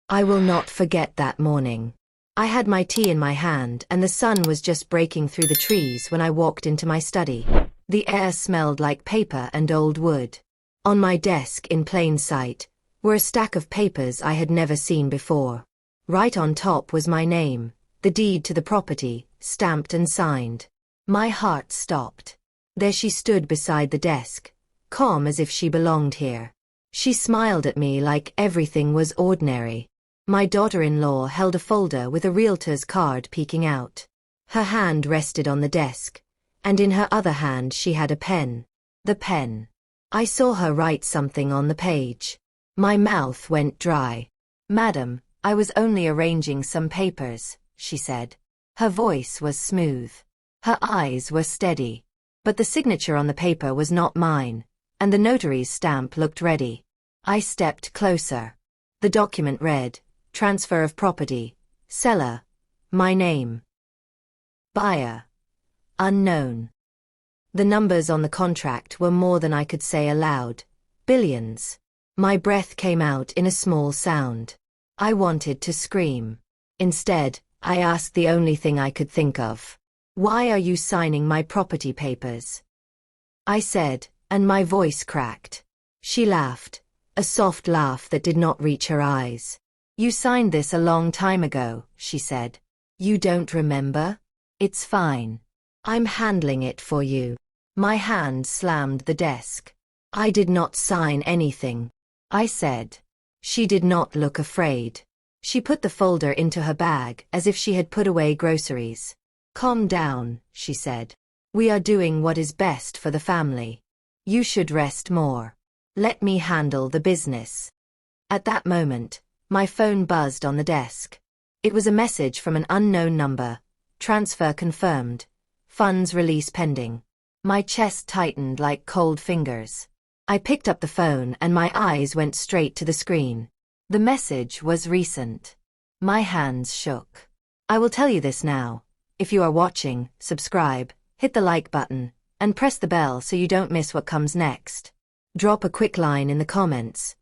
I will not forget that morning. I had my tea in my hand and the sun was just breaking through the trees when I walked into my study. The air smelled like paper and old wood. On my desk in plain sight were a stack of papers I had never seen before. Right on top was my name, the deed to the property, stamped and signed. My heart stopped. There she stood beside the desk, calm as if she belonged here. She smiled at me like everything was ordinary. My daughter-in-law held a folder with a realtor's card peeking out. Her hand rested on the desk, and in her other hand she had a pen. The pen. I saw her write something on the page. My mouth went dry. "Madam, I was only arranging some papers," she said. Her voice was smooth. Her eyes were steady. But the signature on the paper was not mine, and the notary's stamp looked ready. I stepped closer. The document read, "Transfer of property. Seller. My name. Buyer. Unknown." The numbers on the contract were more than I could say aloud. Billions. My breath came out in a small sound. I wanted to scream. Instead, I asked the only thing I could think of. "Why are you signing my property papers?" I said, and my voice cracked. She laughed, a soft laugh that did not reach her eyes. "You signed this a long time ago," she said. "You don't remember? It's fine. I'm handling it for you." My hand slammed the desk. "I did not sign anything," I said. She did not look afraid. She put the folder into her bag as if she had put away groceries. "Calm down," she said. "We are doing what is best for the family. You should rest more. Let me handle the business." At that moment, my phone buzzed on the desk. It was a message from an unknown number. "Transfer confirmed. Funds release pending." My chest tightened like cold fingers. I picked up the phone and my eyes went straight to the screen. The message was recent. My hands shook. I will tell you this now. If you are watching, subscribe, hit the like button, and press the bell so you don't miss what comes next. Drop a quick line in the comments.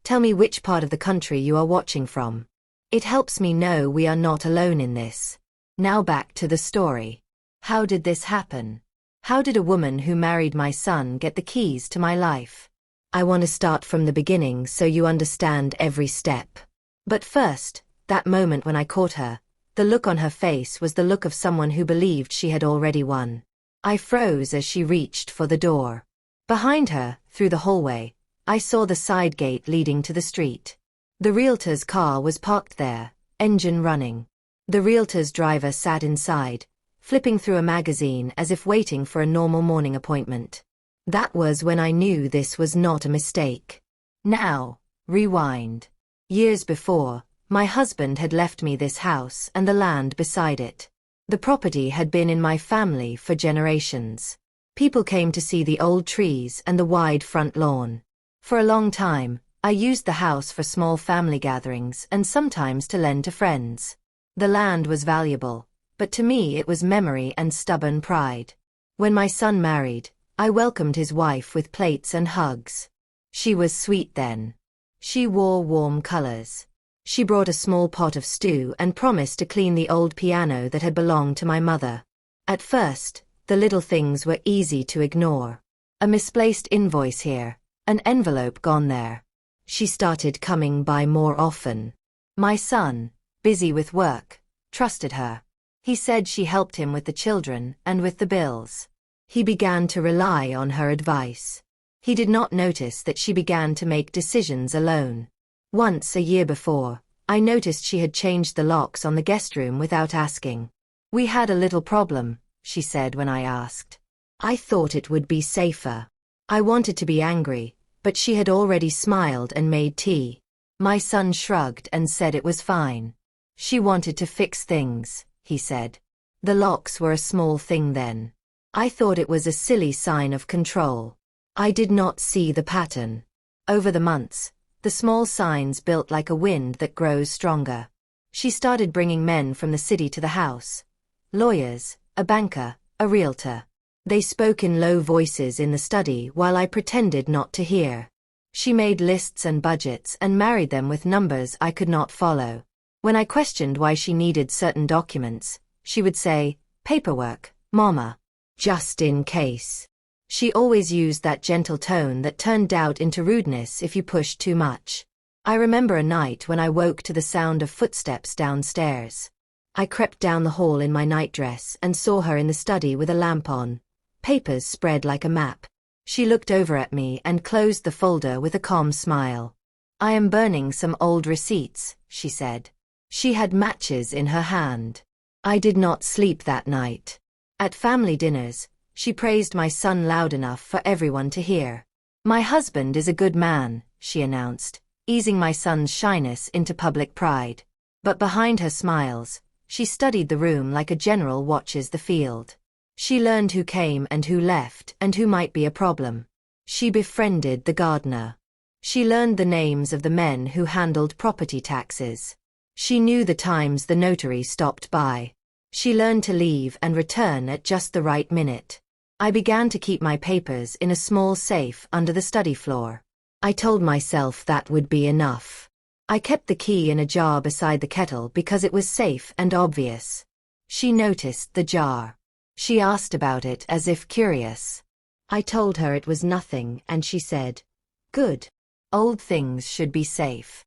Tell me which part of the country you are watching from. It helps me know we are not alone in this. Now back to the story. How did this happen? How did a woman who married my son get the keys to my life? I want to start from the beginning so you understand every step. But first, that moment when I caught her, the look on her face was the look of someone who believed she had already won. I froze as she reached for the door. Behind her, through the hallway, I saw the side gate leading to the street. The realtor's car was parked there, engine running. The realtor's driver sat inside, flipping through a magazine as if waiting for a normal morning appointment. That was when I knew this was not a mistake. Now, rewind. Years before, my husband had left me this house and the land beside it. The property had been in my family for generations. People came to see the old trees and the wide front lawn. For a long time, I used the house for small family gatherings and sometimes to lend to friends. The land was valuable, but to me it was memory and stubborn pride. When my son married, I welcomed his wife with plates and hugs. She was sweet then. She wore warm colors. She brought a small pot of stew and promised to clean the old piano that had belonged to my mother. At first, the little things were easy to ignore. A misplaced invoice here, an envelope gone there. She started coming by more often. My son, busy with work, trusted her. He said she helped him with the children and with the bills. He began to rely on her advice. He did not notice that she began to make decisions alone. Once a year before, I noticed she had changed the locks on the guest room without asking. "We had a little problem," she said when I asked. I thought it would be safer. I wanted to be angry, but she had already smiled and made tea. My son shrugged and said it was fine. "She wanted to fix things," he said. "The locks were a small thing then." I thought it was a silly sign of control. I did not see the pattern. Over the months, the small signs built like a wind that grows stronger. She started bringing men from the city to the house. Lawyers, a banker, a realtor. They spoke in low voices in the study while I pretended not to hear. She made lists and budgets and married them with numbers I could not follow. When I questioned why she needed certain documents, she would say, "Paperwork, Mama. Just in case." She always used that gentle tone that turned doubt into rudeness if you pushed too much. I remember a night when I woke to the sound of footsteps downstairs. I crept down the hall in my nightdress and saw her in the study with a lamp on, papers spread like a map. She looked over at me and closed the folder with a calm smile. "I am burning some old receipts," she said. She had matches in her hand. I did not sleep that night. At family dinners, she praised my son loud enough for everyone to hear. "My husband is a good man," she announced, easing my son's shyness into public pride. But behind her smiles, she studied the room like a general watches the field. She learned who came and who left and who might be a problem. She befriended the gardener. She learned the names of the men who handled property taxes. She knew the times the notary stopped by. She learned to leave and return at just the right minute. I began to keep my papers in a small safe under the study floor. I told myself that would be enough. I kept the key in a jar beside the kettle because it was safe and obvious. She noticed the jar. She asked about it as if curious. I told her it was nothing and she said, "Good. Old things should be safe."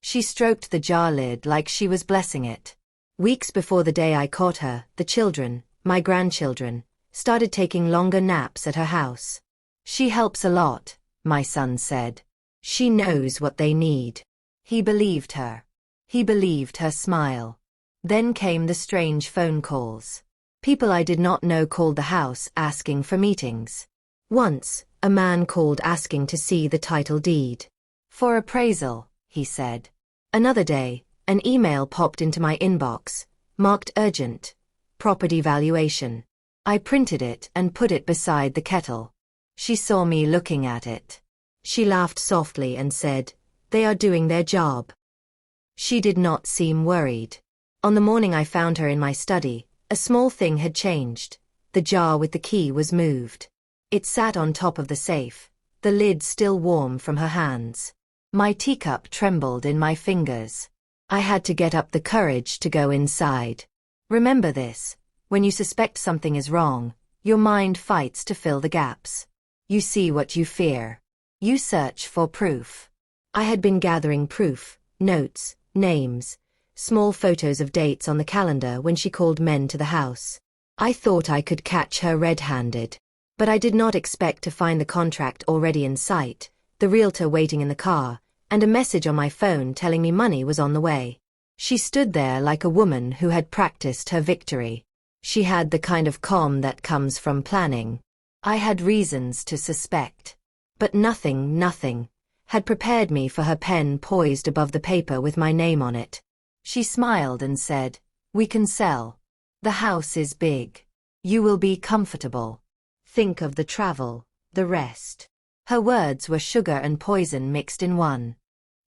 She stroked the jar lid like she was blessing it. Weeks before the day I caught her, the children, my grandchildren, started taking longer naps at her house. "She helps a lot," my son said. "She knows what they need." He believed her. He believed her smile. Then came the strange phone calls. People I did not know called the house asking for meetings. Once, a man called asking to see the title deed. "For appraisal," he said. Another day, an email popped into my inbox, marked urgent, property valuation. I printed it and put it beside the kettle. She saw me looking at it. She laughed softly and said, "They are doing their job." She did not seem worried. On the morning I found her in my study, a small thing had changed. The jar with the key was moved. It sat on top of the safe, the lid still warm from her hands. My teacup trembled in my fingers. I had to get up the courage to go inside. Remember this: when you suspect something is wrong, your mind fights to fill the gaps. You see what you fear. You search for proof. I had been gathering proof, notes, names, small photos of dates on the calendar when she called men to the house. I thought I could catch her red-handed. But I did not expect to find the contract already in sight, the realtor waiting in the car, and a message on my phone telling me money was on the way. She stood there like a woman who had practiced her victory. She had the kind of calm that comes from planning. I had reasons to suspect. But nothing had prepared me for her pen poised above the paper with my name on it. She smiled and said, "We can sell. The house is big. You will be comfortable. Think of the travel, the rest." Her words were sugar and poison mixed in one.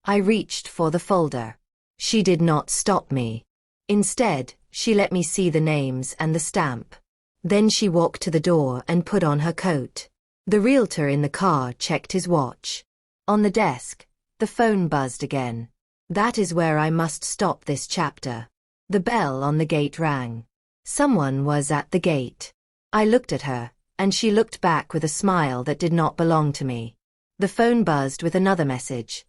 I reached for the folder. She did not stop me. Instead, she let me see the names and the stamp. Then she walked to the door and put on her coat. The realtor in the car checked his watch. On the desk, the phone buzzed again. That is where I must stop this chapter. The bell on the gate rang. Someone was at the gate. I looked at her, and she looked back with a smile that did not belong to me. The phone buzzed with another message.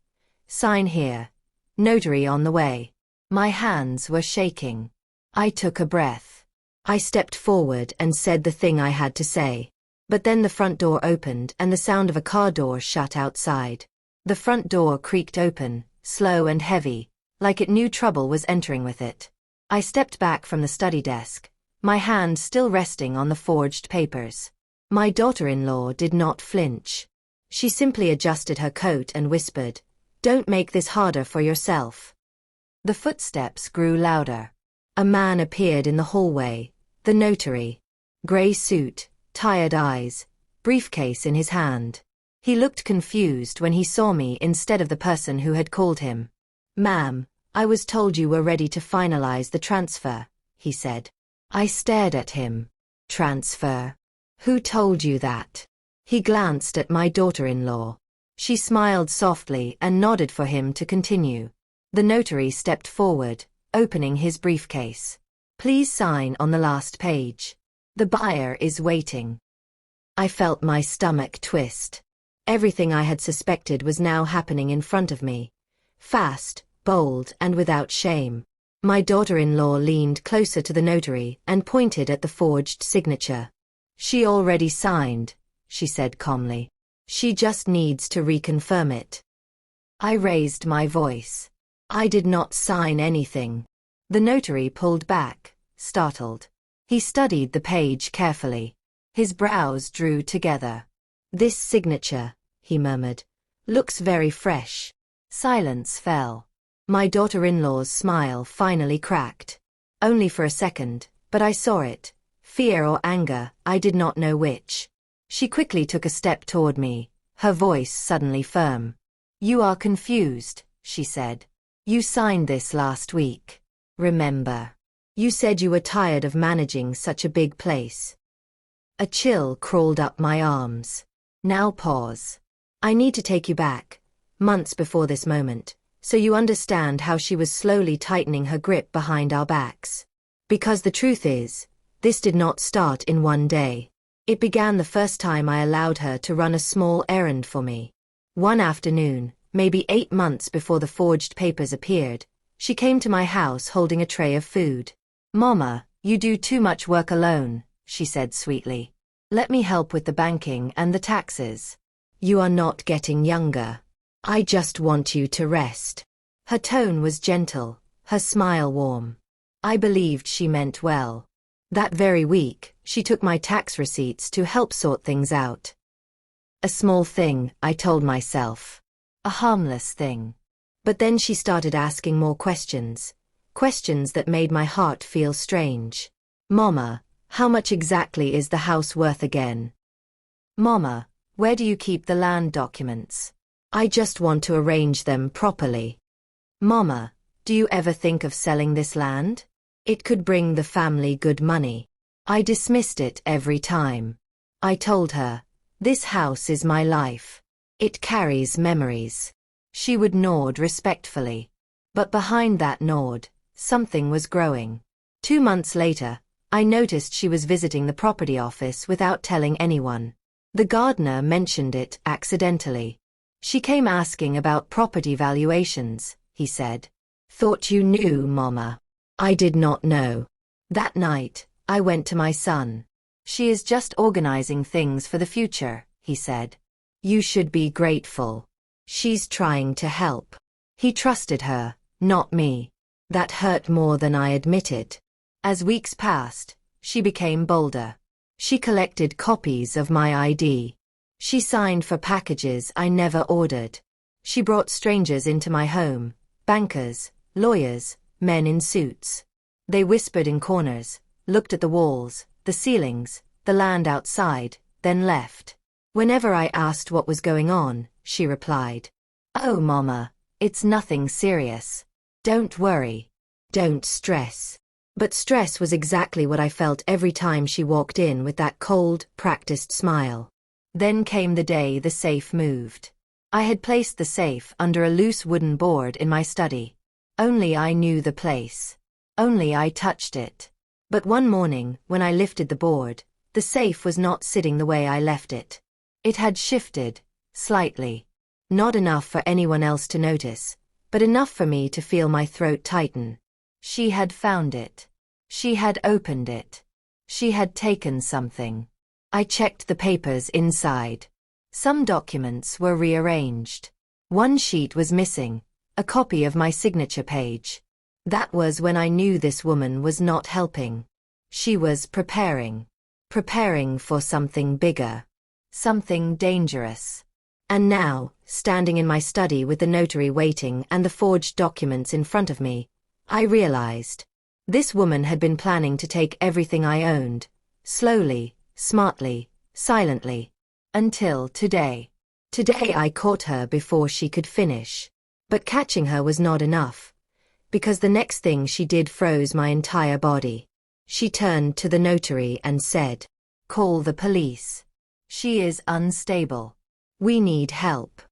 "Sign here. Notary on the way." My hands were shaking. I took a breath. I stepped forward and said the thing I had to say. But then the front door opened and the sound of a car door shut outside. The front door creaked open, slow and heavy, like it knew trouble was entering with it. I stepped back from the study desk, my hand still resting on the forged papers. My daughter-in-law did not flinch. She simply adjusted her coat and whispered, "Don't make this harder for yourself." The footsteps grew louder. A man appeared in the hallway, the notary. Gray suit, tired eyes, briefcase in his hand. He looked confused when he saw me instead of the person who had called him. "Ma'am, I was told you were ready to finalize the transfer," he said. I stared at him. Transfer? Who told you that? He glanced at my daughter-in-law. She smiled softly and nodded for him to continue. The notary stepped forward, opening his briefcase. Please sign on the last page. The buyer is waiting. I felt my stomach twist. Everything I had suspected was now happening in front of me. Fast, bold, and without shame. My daughter-in-law leaned closer to the notary and pointed at the forged signature. She already signed, she said calmly. She just needs to reconfirm it. I raised my voice. I did not sign anything. The notary pulled back, startled. He studied the page carefully. His brows drew together. This signature, he murmured, looks very fresh. Silence fell. My daughter-in-law's smile finally cracked. Only for a second, but I saw it. Fear or anger, I did not know which. She quickly took a step toward me, her voice suddenly firm. You are confused, she said. You signed this last week. Remember? You said you were tired of managing such a big place. A chill crawled up my arms. Now pause. I need to take you back, months before this moment, so you understand how she was slowly tightening her grip behind our backs. Because the truth is, this did not start in one day. It began the first time I allowed her to run a small errand for me. One afternoon, maybe 8 months before the forged papers appeared, she came to my house holding a tray of food. Mama, you do too much work alone, she said sweetly. Let me help with the banking and the taxes. You are not getting younger. I just want you to rest. Her tone was gentle, her smile warm. I believed she meant well. That very week, she took my tax receipts to help sort things out. A small thing, I told myself. A harmless thing. But then she started asking more questions. Questions that made my heart feel strange. Mama, how much exactly is the house worth again? Mama, where do you keep the land documents? I just want to arrange them properly. Mama, do you ever think of selling this land? It could bring the family good money. I dismissed it every time. I told her, this house is my life. It carries memories. She would nod respectfully. But behind that nod, something was growing. 2 months later, I noticed she was visiting the property office without telling anyone. The gardener mentioned it accidentally. She came asking about property valuations, he said. Thought you knew, Mama. I did not know. That night, I went to my son. She is just organizing things for the future, he said. You should be grateful. She's trying to help. He trusted her, not me. That hurt more than I admitted. As weeks passed, she became bolder. She collected copies of my ID. She signed for packages I never ordered. She brought strangers into my home, bankers, lawyers, men in suits. They whispered in corners, looked at the walls, the ceilings, the land outside, then left. Whenever I asked what was going on, she replied, "Oh, Mama, it's nothing serious. Don't worry. Don't stress." But stress was exactly what I felt every time she walked in with that cold, practiced smile. Then came the day the safe moved. I had placed the safe under a loose wooden board in my study. Only I knew the place. Only I touched it. But one morning, when I lifted the board, the safe was not sitting the way I left it. It had shifted, slightly. Not enough for anyone else to notice, but enough for me to feel my throat tighten. She had found it. She had opened it. She had taken something. I checked the papers inside. Some documents were rearranged. One sheet was missing, a copy of my signature page. That was when I knew this woman was not helping. She was preparing for something bigger, something dangerous. And now, standing in my study with the notary waiting and the forged documents in front of me, I realized. This woman had been planning to take everything I owned, slowly, smartly, silently. Until today. Today I caught her before she could finish. But catching her was not enough. Because the next thing she did froze my entire body. She turned to the notary and said, "Call the police. She is unstable. We need help."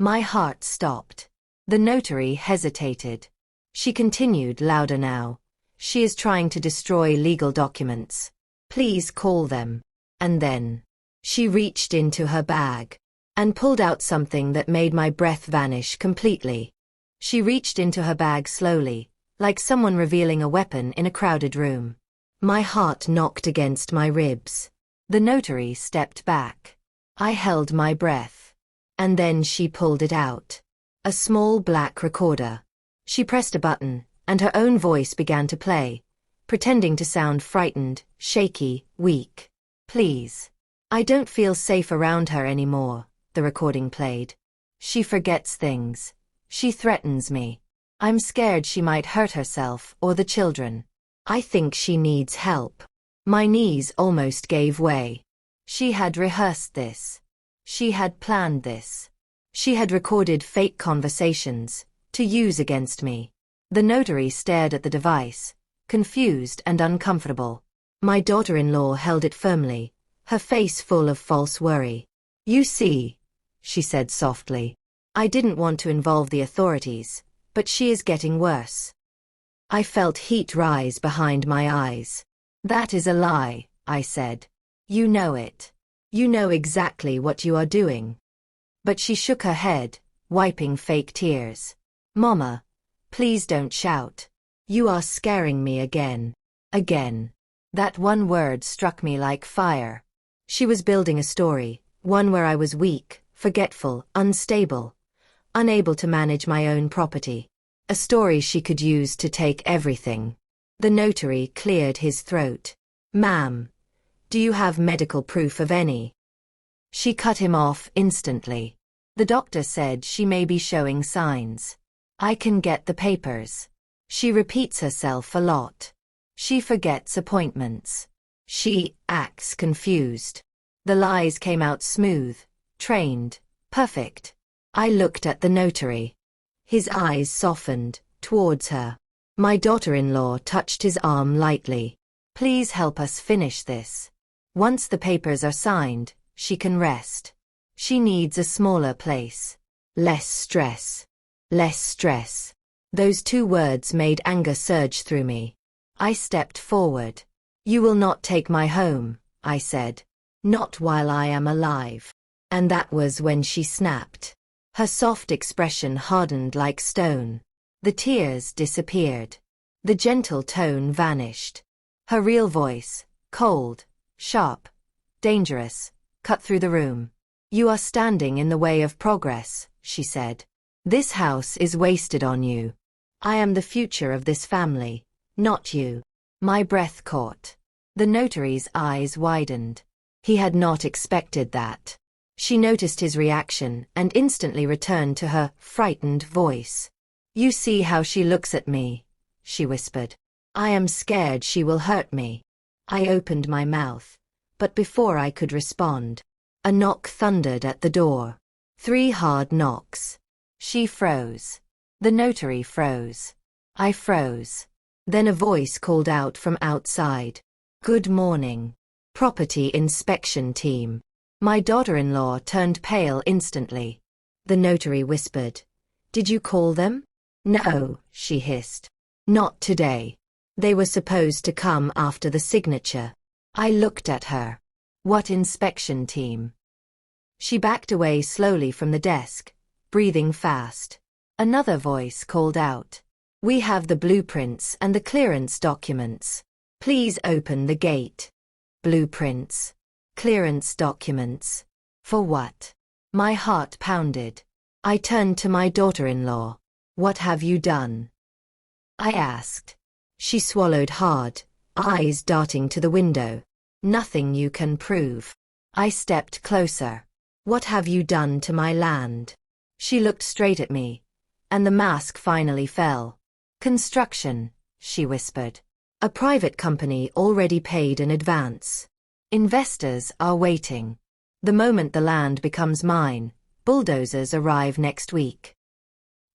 My heart stopped. The notary hesitated. She continued louder now. She is trying to destroy legal documents. Please call them. And then she reached into her bag and pulled out something that made my breath vanish completely. She reached into her bag slowly, like someone revealing a weapon in a crowded room. My heart knocked against my ribs. The notary stepped back. I held my breath. And then she pulled it out. A small black recorder. She pressed a button, and her own voice began to play, pretending to sound frightened, shaky, weak. Please. I don't feel safe around her anymore, the recording played. She forgets things. She threatens me. I'm scared she might hurt herself or the children. I think she needs help. My knees almost gave way. She had rehearsed this. She had planned this. She had recorded fake conversations to use against me. The notary stared at the device, confused and uncomfortable. My daughter-in-law held it firmly, her face full of false worry. You see, she said softly. I didn't want to involve the authorities, but she is getting worse. I felt heat rise behind my eyes. That is a lie, I said. You know it. You know exactly what you are doing. But she shook her head, wiping fake tears. Mama, please don't shout. You are scaring me again. Again. That one word struck me like fire. She was building a story, one where I was weak, forgetful, unstable, unable to manage my own property. A story she could use to take everything. The notary cleared his throat. Ma'am, do you have medical proof of any? She cut him off instantly. The doctor said she may be showing signs. I can get the papers. She repeats herself a lot. She forgets appointments. She acts confused. The lies came out smooth, trained, perfect. I looked at the notary. His eyes softened towards her. My daughter-in-law touched his arm lightly. Please help us finish this. Once the papers are signed, she can rest. She needs a smaller place. Less stress. Less stress. Those two words made anger surge through me. I stepped forward. You will not take my home, I said. Not while I am alive. And that was when she snapped. Her soft expression hardened like stone. The tears disappeared. The gentle tone vanished. Her real voice, cold, sharp, dangerous, cut through the room. You are standing in the way of progress, she said. This house is wasted on you. I am the future of this family, not you. My breath caught. The notary's eyes widened. He had not expected that. She noticed his reaction and instantly returned to her frightened voice. You see how she looks at me, she whispered. I am scared she will hurt me. I opened my mouth, but before I could respond, a knock thundered at the door. 3 hard knocks. She froze. The notary froze. I froze. Then a voice called out from outside. Good morning. Property inspection team. My daughter-in-law turned pale instantly. The notary whispered. Did you call them? No, she hissed. Not today. They were supposed to come after the signature. I looked at her. What inspection team? She backed away slowly from the desk, breathing fast. Another voice called out. We have the blueprints and the clearance documents. Please open the gate. Blueprints. Clearance documents. For what? My heart pounded. I turned to my daughter-in-law. What have you done? I asked. She swallowed hard, eyes darting to the window. Nothing you can prove. I stepped closer. What have you done to my land? She looked straight at me, and the mask finally fell. Construction, she whispered. A private company already paid in advance. Investors are waiting. The moment the land becomes mine, bulldozers arrive next week.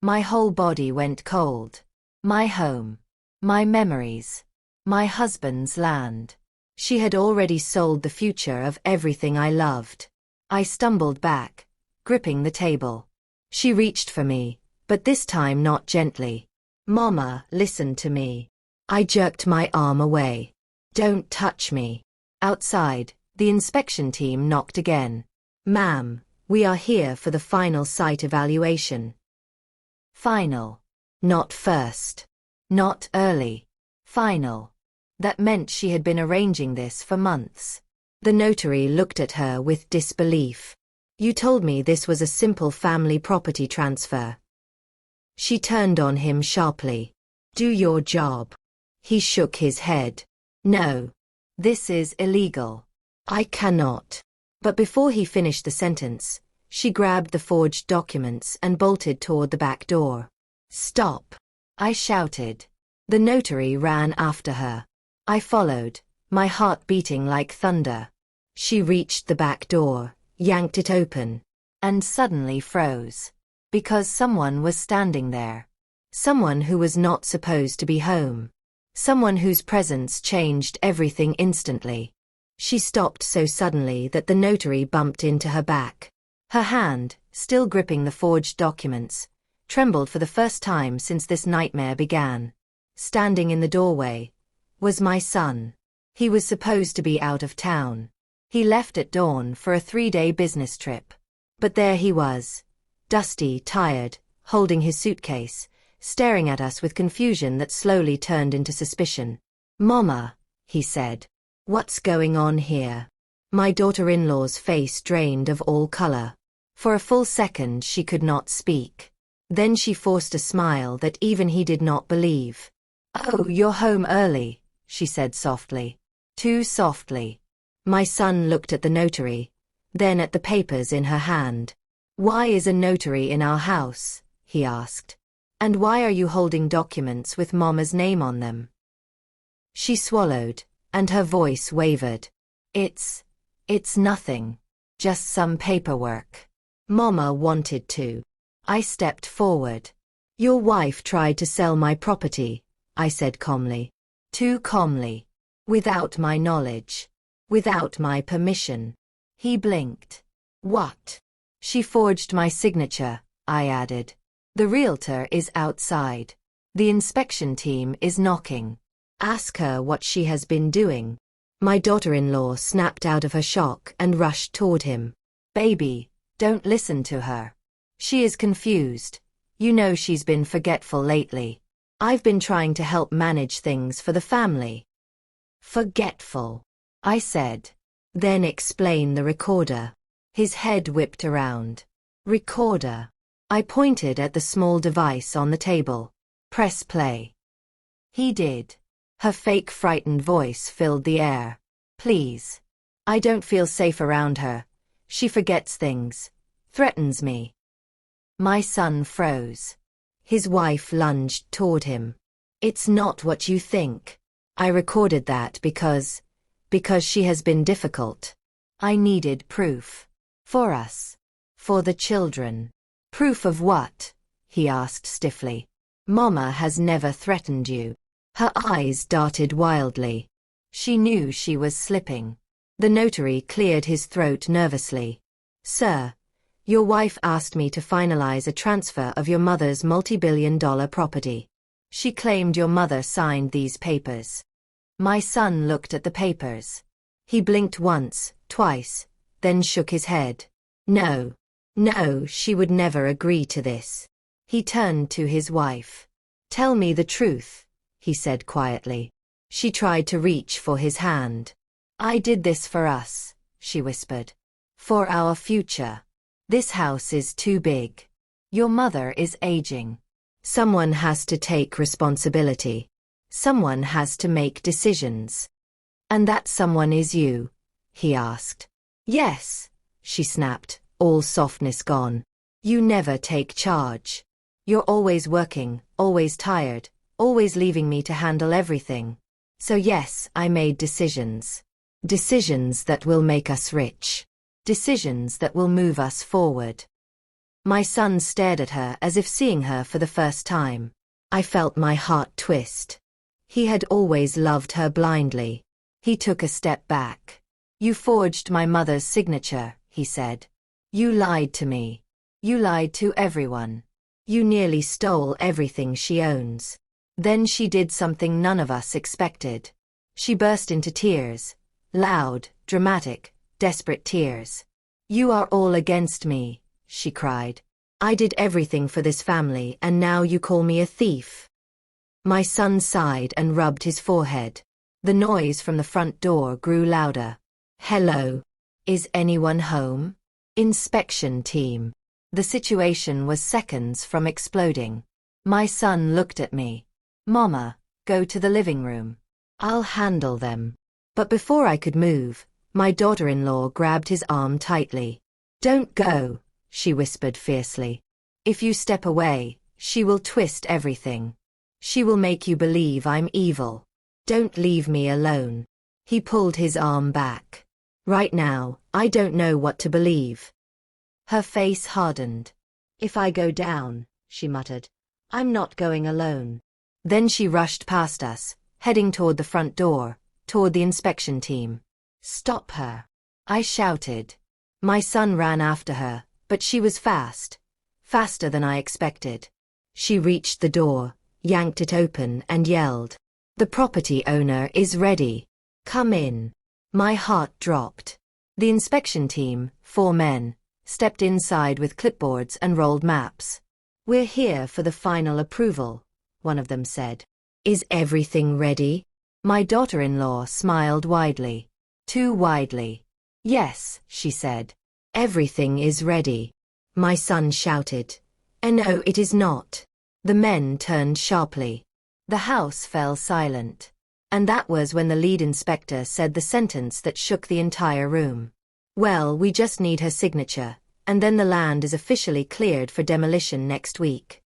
My whole body went cold. My home. My memories. My husband's land. She had already sold the future of everything I loved. I stumbled back, gripping the table. She reached for me, but this time not gently. Mama, listen to me. I jerked my arm away. Don't touch me. Outside, the inspection team knocked again. Ma'am, we are here for the final site evaluation. Final. Not first. Not early. Final. That meant she had been arranging this for months. The notary looked at her with disbelief. You told me this was a simple family property transfer. She turned on him sharply. Do your job. He shook his head. No. This is illegal. I cannot. But before he finished the sentence, she grabbed the forged documents and bolted toward the back door. Stop! I shouted. The notary ran after her. I followed, my heart beating like thunder. She reached the back door, yanked it open, and suddenly froze. Because someone was standing there. Someone who was not supposed to be home. Someone whose presence changed everything instantly. She stopped so suddenly that the notary bumped into her back. Her hand, still gripping the forged documents, trembled for the first time since this nightmare began. Standing in the doorway was my son. He was supposed to be out of town. He left at dawn for a 3-day business trip. But there he was, dusty, tired, holding his suitcase, staring at us with confusion that slowly turned into suspicion. Mama, he said. What's going on here? My daughter-in-law's face drained of all color. For a full second she could not speak. Then she forced a smile that even he did not believe. Oh, you're home early, she said softly. Too softly. My son looked at the notary, then at the papers in her hand. Why is a notary in our house? He asked. And why are you holding documents with Mama's name on them? She swallowed, and her voice wavered. It's nothing. Just some paperwork. Mama wanted to. I stepped forward. Your wife tried to sell my property, I said calmly. Too calmly. Without my knowledge. Without my permission. He blinked. What? She forged my signature, I added. The realtor is outside. The inspection team is knocking. Ask her what she has been doing. My daughter-in-law snapped out of her shock and rushed toward him. Baby, don't listen to her. She is confused. You know she's been forgetful lately. I've been trying to help manage things for the family. Forgetful, I said. Then explain the recorder. His head whipped around. Recorder. I pointed at the small device on the table. Press play. He did. Her fake frightened voice filled the air. Please. I don't feel safe around her. She forgets things. Threatens me. My son froze. His wife lunged toward him. It's not what you think. I recorded that because she has been difficult. I needed proof. For us. For the children. Proof of what? He asked stiffly. Mama has never threatened you. Her eyes darted wildly. She knew she was slipping. The notary cleared his throat nervously. Sir, your wife asked me to finalize a transfer of your mother's multi-billion-dollar property. She claimed your mother signed these papers. My son looked at the papers. He blinked once, twice, then shook his head. No, she would never agree to this. He turned to his wife. Tell me the truth, he said quietly. She tried to reach for his hand. I did this for us, she whispered. For our future. This house is too big. Your mother is aging. Someone has to take responsibility. Someone has to make decisions. And that someone is you, he asked. Yes, she snapped, all softness gone. You never take charge. You're always working, always tired, always leaving me to handle everything. So yes, I made decisions. Decisions that will make us rich. Decisions that will move us forward. My son stared at her as if seeing her for the first time. I felt my heart twist. He had always loved her blindly. He took a step back. You forged my mother's signature, he said. You lied to me. You lied to everyone. You nearly stole everything she owns. Then she did something none of us expected. She burst into tears. Loud, dramatic, desperate tears. You are all against me, she cried. I did everything for this family and now you call me a thief. My son sighed and rubbed his forehead. The noise from the front door grew louder. Hello? Is anyone home? Inspection team. The situation was seconds from exploding. My son looked at me. Mama, go to the living room. I'll handle them. But before I could move, my daughter-in-law grabbed his arm tightly. Don't go, she whispered fiercely. If you step away, she will twist everything. She will make you believe I'm evil. Don't leave me alone. He pulled his arm back. Right now, I don't know what to believe. Her face hardened. If I go down, she muttered, I'm not going alone. Then she rushed past us, heading toward the front door, toward the inspection team. Stop her! I shouted. My son ran after her, but she was fast. Faster than I expected. She reached the door, yanked it open and yelled. The property owner is ready. Come in. My heart dropped. The inspection team, 4 men, stepped inside with clipboards and rolled maps. We're here for the final approval, one of them said. Is everything ready? My daughter-in-law smiled widely. Too widely. Yes, she said. Everything is ready. My son shouted. No, it is not. The men turned sharply. The house fell silent. And that was when the lead inspector said the sentence that shook the entire room. Well, we just need her signature, and then the land is officially cleared for demolition next week.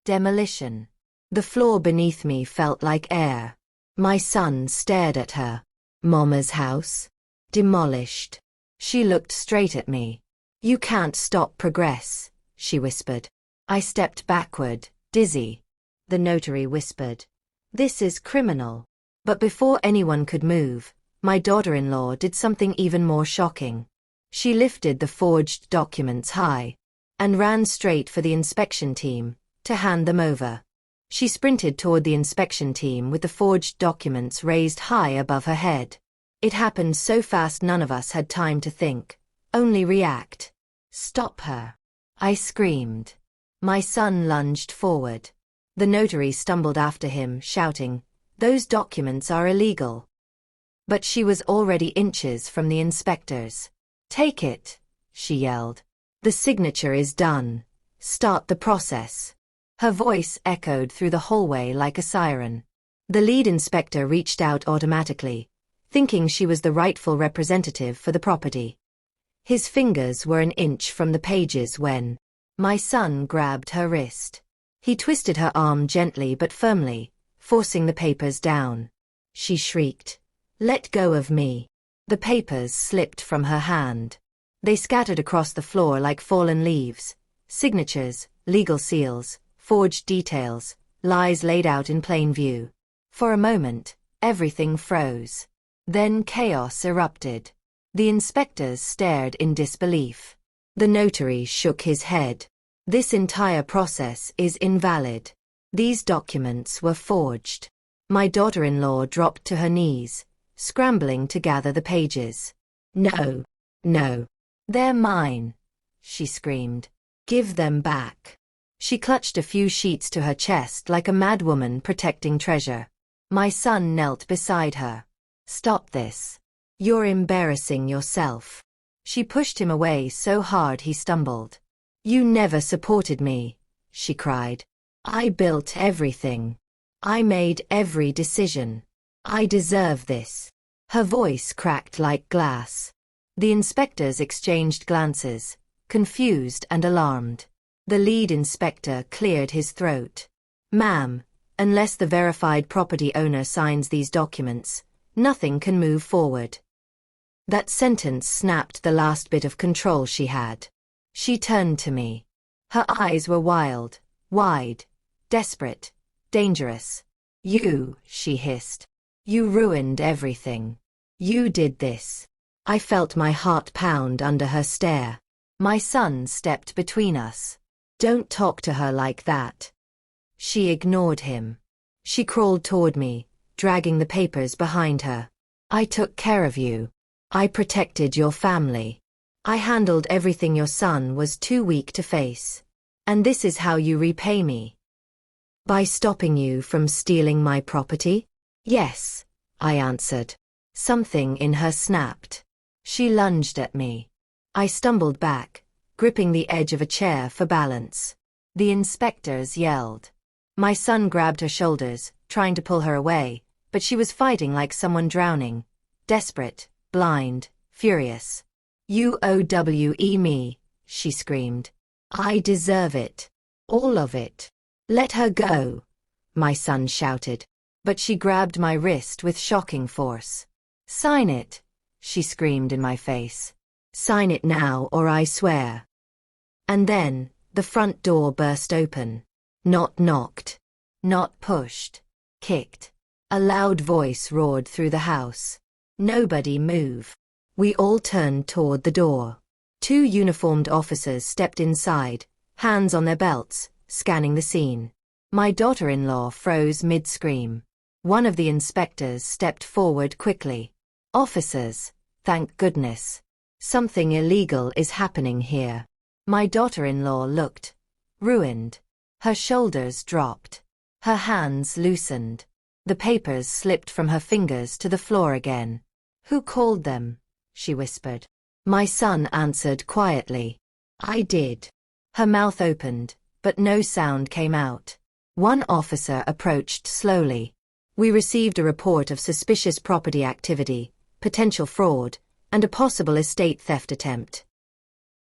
Demolition. The floor beneath me felt like air. My son stared at her. Mama's house? Demolished. She looked straight at me. You can't stop progress, she whispered. I stepped backward, dizzy. The notary whispered. This is criminal. But before anyone could move, my daughter-in-law did something even more shocking. She lifted the forged documents high and ran straight for the inspection team to hand them over. She sprinted toward the inspection team with the forged documents raised high above her head. It happened so fast none of us had time to think, only react. Stop her! I screamed. My son lunged forward. The notary stumbled after him, shouting, Those documents are illegal. But she was already inches from the inspectors. Take it, she yelled. The signature is done. Start the process. Her voice echoed through the hallway like a siren. The lead inspector reached out automatically, thinking she was the rightful representative for the property. His fingers were an inch from the pages when my son grabbed her wrist. He twisted her arm gently but firmly, forcing the papers down. She shrieked, Let go of me. The papers slipped from her hand. They scattered across the floor like fallen leaves. Signatures, legal seals, forged details, lies laid out in plain view. For a moment, everything froze. Then chaos erupted. The inspectors stared in disbelief. The notary shook his head. This entire process is invalid. These documents were forged. My daughter-in-law dropped to her knees, scrambling to gather the pages. No, no. They're mine, she screamed. Give them back. She clutched a few sheets to her chest like a madwoman protecting treasure. My son knelt beside her. Stop this. You're embarrassing yourself. She pushed him away so hard he stumbled. You never supported me, she cried. I built everything. I made every decision. I deserve this. Her voice cracked like glass. The inspectors exchanged glances, confused and alarmed. The lead inspector cleared his throat. Ma'am, unless the verified property owner signs these documents, nothing can move forward. That sentence snapped the last bit of control she had. She turned to me. Her eyes were wild, wide, desperate, dangerous. You, she hissed. You ruined everything. You did this. I felt my heart pound under her stare. My son stepped between us. Don't talk to her like that. She ignored him. She crawled toward me, dragging the papers behind her. I took care of you. I protected your family. I handled everything your son was too weak to face. And this is how you repay me. By stopping you from stealing my property? Yes, I answered. Something in her snapped. She lunged at me. I stumbled back, gripping the edge of a chair for balance. The inspectors yelled. My son grabbed her shoulders, trying to pull her away, but she was fighting like someone drowning. Desperate, blind, furious. You owe me, she screamed. I deserve it. All of it. Let her go, my son shouted. But she grabbed my wrist with shocking force. Sign it, she screamed in my face. Sign it now or I swear. And then, the front door burst open. Not knocked. Not pushed. Kicked. A loud voice roared through the house. Nobody move. We all turned toward the door. 2 uniformed officers stepped inside, hands on their belts, scanning the scene. My daughter-in-law froze mid-scream. One of the inspectors stepped forward quickly. Officers, thank goodness. Something illegal is happening here. My daughter-in-law looked ruined. Her shoulders dropped. Her hands loosened. The papers slipped from her fingers to the floor again. Who called them? She whispered. My son answered quietly. I did. Her mouth opened, but no sound came out. One officer approached slowly. We received a report of suspicious property activity, potential fraud, and a possible estate theft attempt.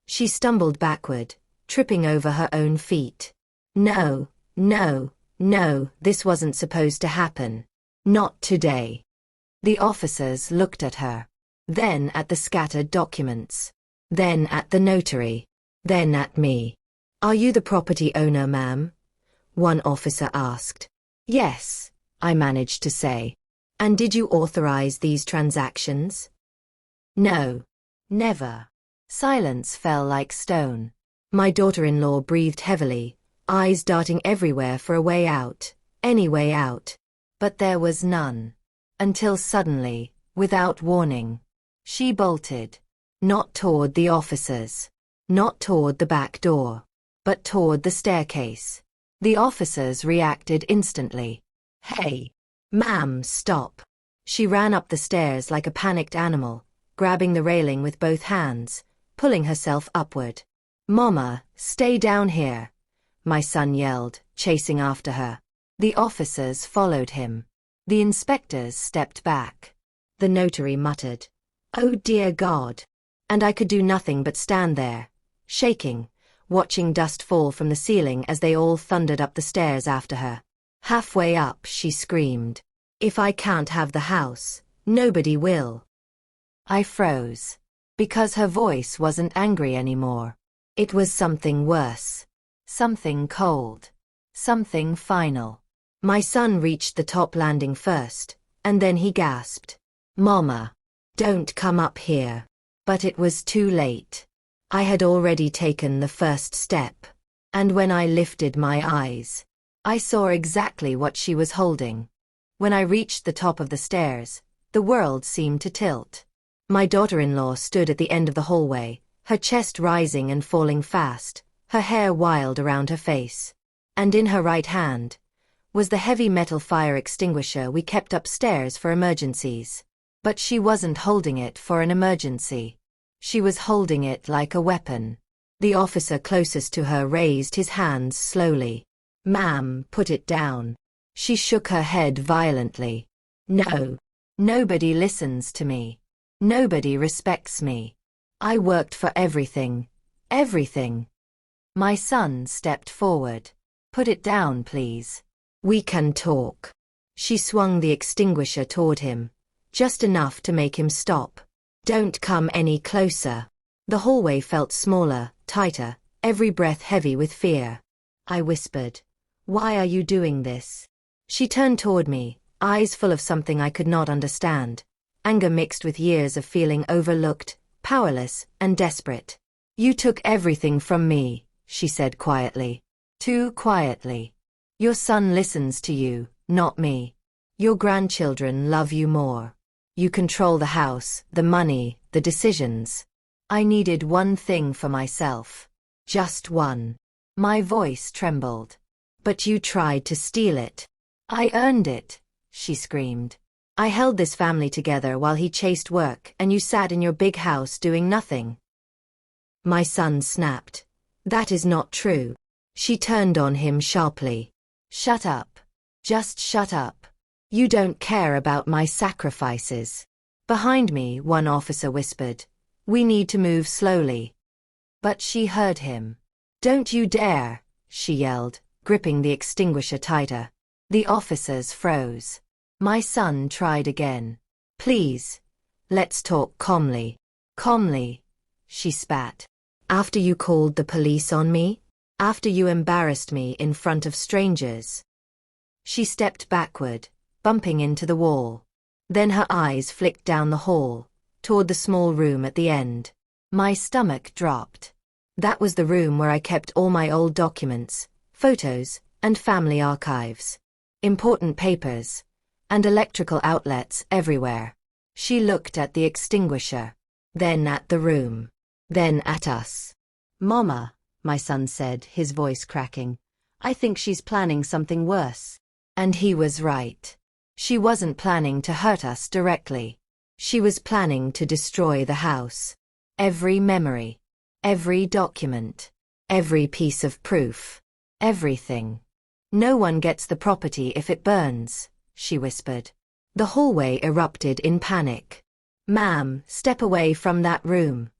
She stumbled backward, tripping over her own feet. No, this wasn't supposed to happen. Not today. The officers looked at her. Then at the scattered documents. Then at the notary. Then at me. Are you the property owner, ma'am? One officer asked. Yes, I managed to say. And did you authorize these transactions? No. Never. Silence fell like stone. My daughter-in-law breathed heavily, eyes darting everywhere for a way out, any way out. But there was none. Until suddenly, without warning, she bolted. Not toward the officers. Not toward the back door. But toward the staircase. The officers reacted instantly. Hey! Ma'am, stop! She ran up the stairs like a panicked animal, grabbing the railing with both hands, pulling herself upward. Mama, stay down here! My son yelled, chasing after her. The officers followed him. The inspectors stepped back. The notary muttered, Oh dear God! And I could do nothing but stand there, shaking, watching dust fall from the ceiling as they all thundered up the stairs after her. Halfway up she screamed, If I can't have the house, nobody will. I froze. Because her voice wasn't angry anymore. It was something worse. Something cold. Something final. My son reached the top landing first, and then he gasped. Mama! Don't come up here. But it was too late. I had already taken the first step. And when I lifted my eyes, I saw exactly what she was holding. When I reached the top of the stairs, the world seemed to tilt. My daughter-in-law stood at the end of the hallway, her chest rising and falling fast, her hair wild around her face. And in her right hand was the heavy metal fire extinguisher we kept upstairs for emergencies. But she wasn't holding it for an emergency. She was holding it like a weapon. The officer closest to her raised his hands slowly. Ma'am, put it down. She shook her head violently. No. Nobody listens to me. Nobody respects me. I worked for everything. Everything. My son stepped forward. Put it down, please. We can talk. She swung the extinguisher toward him, just enough to make him stop. Don't come any closer. The hallway felt smaller, tighter, every breath heavy with fear. I whispered, Why are you doing this? She turned toward me, eyes full of something I could not understand. Anger mixed with years of feeling overlooked, powerless, and desperate. You took everything from me, she said quietly. Too quietly. Your son listens to you, not me. Your grandchildren love you more. You control the house, the money, the decisions. I needed one thing for myself. Just one. My voice trembled. But you tried to steal it. I earned it, she screamed. I held this family together while he chased work and you sat in your big house doing nothing. My son snapped. That is not true. She turned on him sharply. Shut up. Just shut up. You don't care about my sacrifices. Behind me, one officer whispered. We need to move slowly. But she heard him. Don't you dare, she yelled, gripping the extinguisher tighter. The officers froze. My son tried again. Please. Let's talk calmly. Calmly, she spat. After you called the police on me? After you embarrassed me in front of strangers? She stepped backward, bumping into the wall. Then her eyes flicked down the hall, toward the small room at the end. My stomach dropped. That was the room where I kept all my old documents, photos, and family archives. Important papers. And electrical outlets everywhere. She looked at the extinguisher. Then at the room. Then at us. Mama, my son said, his voice cracking. I think she's planning something worse. And he was right. She wasn't planning to hurt us directly. She was planning to destroy the house. Every memory. Every document. Every piece of proof. Everything. No one gets the property if it burns, she whispered. The hallway erupted in panic. Ma'am, step away from that room,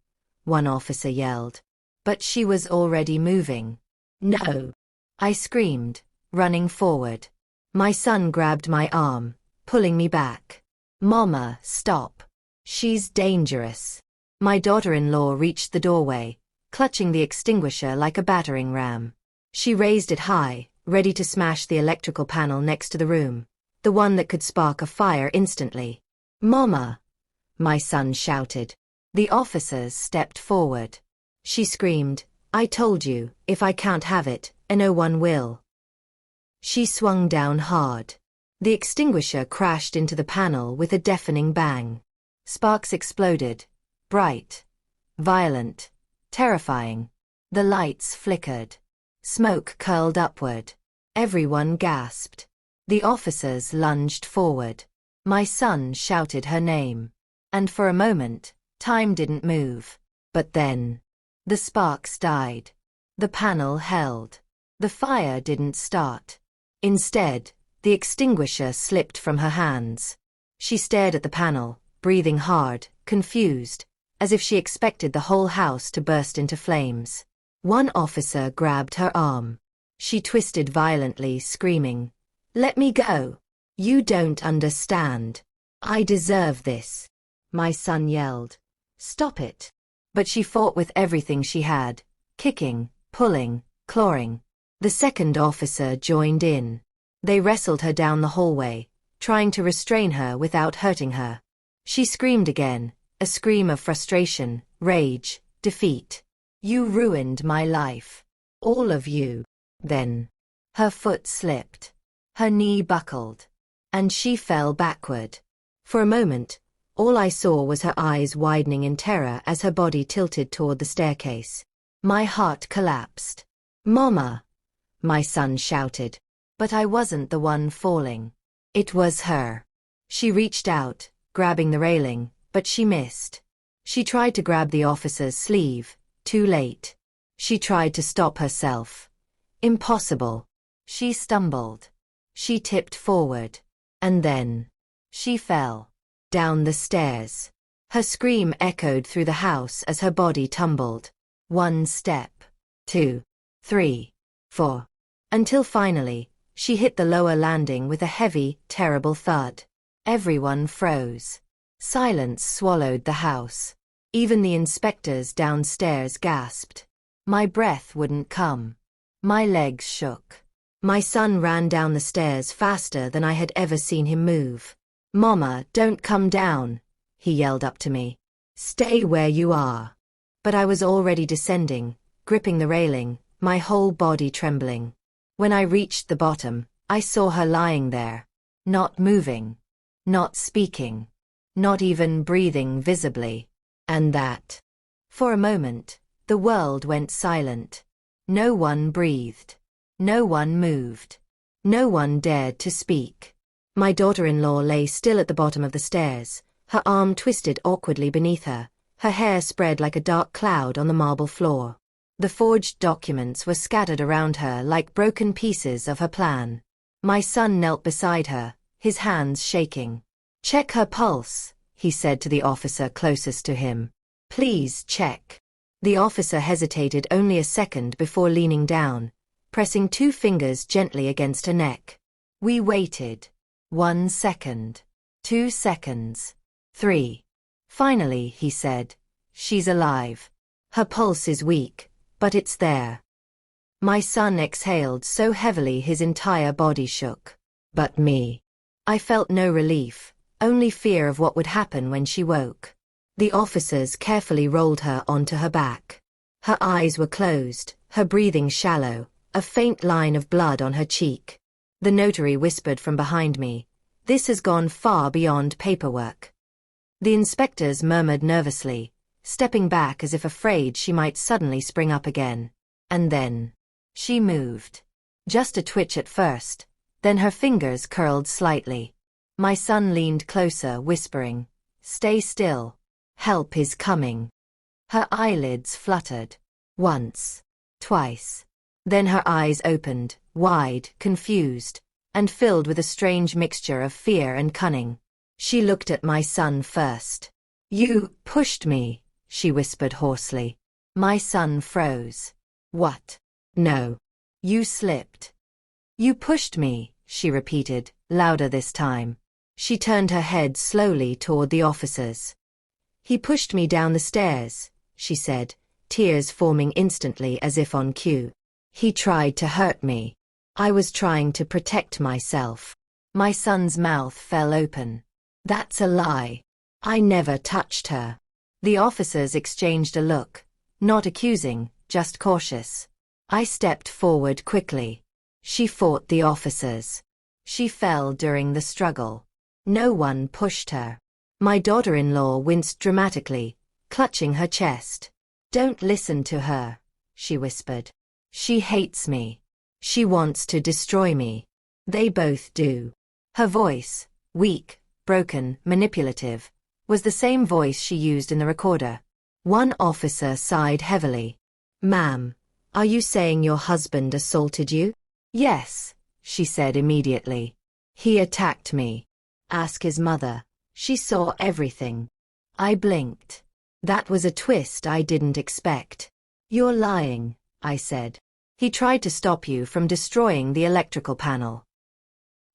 one officer yelled. But she was already moving. No, I screamed, running forward. My son grabbed my arm, pulling me back. Mama, stop. She's dangerous. My daughter-in-law reached the doorway, clutching the extinguisher like a battering ram. She raised it high, ready to smash the electrical panel next to the room, the one that could spark a fire instantly. Mama! My son shouted. The officers stepped forward. She screamed, I told you, if I can't have it, no one will. She swung down hard. The extinguisher crashed into the panel with a deafening bang. Sparks exploded. Bright. Violent. Terrifying. The lights flickered. Smoke curled upward. Everyone gasped. The officers lunged forward. My son shouted her name. And for a moment, time didn't move. But then, the sparks died. The panel held. The fire didn't start. Instead, the extinguisher slipped from her hands. She stared at the panel, breathing hard, confused, as if she expected the whole house to burst into flames. One officer grabbed her arm. She twisted violently, screaming, Let me go. You don't understand. I deserve this. My son yelled, Stop it. But she fought with everything she had, kicking, pulling, clawing. The second officer joined in. They wrestled her down the hallway, trying to restrain her without hurting her. She screamed again, a scream of frustration, rage, defeat. You ruined my life. All of you. Then, her foot slipped. Her knee buckled. And she fell backward. For a moment, all I saw was her eyes widening in terror as her body tilted toward the staircase. My heart collapsed. Mama! My son shouted. But I wasn't the one falling. It was her. She reached out, grabbing the railing, but she missed. She tried to grab the officer's sleeve, too late. She tried to stop herself. Impossible. She stumbled. She tipped forward. And then, she fell. Down the stairs. Her scream echoed through the house as her body tumbled. 1 step. 2. 3. 4. Until finally, she hit the lower landing with a heavy, terrible thud. Everyone froze. Silence swallowed the house. Even the inspectors downstairs gasped. My breath wouldn't come. My legs shook. My son ran down the stairs faster than I had ever seen him move. Mama, don't come down, he yelled up to me. Stay where you are. But I was already descending, gripping the railing, my whole body trembling. When I reached the bottom, I saw her lying there. Not moving. Not speaking. Not even breathing visibly. And that. For a moment, the world went silent. No one breathed. No one moved. No one dared to speak. My daughter-in-law lay still at the bottom of the stairs, her arm twisted awkwardly beneath her, her hair spread like a dark cloud on the marble floor. The forged documents were scattered around her like broken pieces of her plan. My son knelt beside her, his hands shaking. "Check her pulse," he said to the officer closest to him. "Please check." The officer hesitated only a second before leaning down, pressing 2 fingers gently against her neck. We waited. 1 second. 2 seconds. 3. Finally, he said, "She's alive. Her pulse is weak, but it's there." My son exhaled so heavily his entire body shook. But me. I felt no relief, only fear of what would happen when she woke. The officers carefully rolled her onto her back. Her eyes were closed, her breathing shallow, a faint line of blood on her cheek. The notary whispered from behind me, "This has gone far beyond paperwork." The inspectors murmured nervously, stepping back as if afraid she might suddenly spring up again. And then, she moved. Just a twitch at first, then her fingers curled slightly. My son leaned closer, whispering, "Stay still. Help is coming." Her eyelids fluttered. Once. Twice. Then her eyes opened, wide, confused, and filled with a strange mixture of fear and cunning. She looked at my son first. "You pushed me," she whispered hoarsely. My son froze. "What?" "No. You slipped." "You pushed me," she repeated, louder this time. She turned her head slowly toward the officers. "He pushed me down the stairs," she said, tears forming instantly as if on cue. "He tried to hurt me. I was trying to protect myself." My son's mouth fell open. "That's a lie. I never touched her." The officers exchanged a look, not accusing, just cautious. I stepped forward quickly. She fought the officers. She fell during the struggle. No one pushed her. My daughter-in-law winced dramatically, clutching her chest. "Don't listen to her," she whispered. "She hates me. She wants to destroy me. They both do." Her voice, weak, broken, manipulative, was the same voice she used in the recorder. One officer sighed heavily. "Ma'am, are you saying your husband assaulted you?" "Yes," she said immediately. "He attacked me. Ask his mother. She saw everything." I blinked. That was a twist I didn't expect. "You're lying," I said. "He tried to stop you from destroying the electrical panel."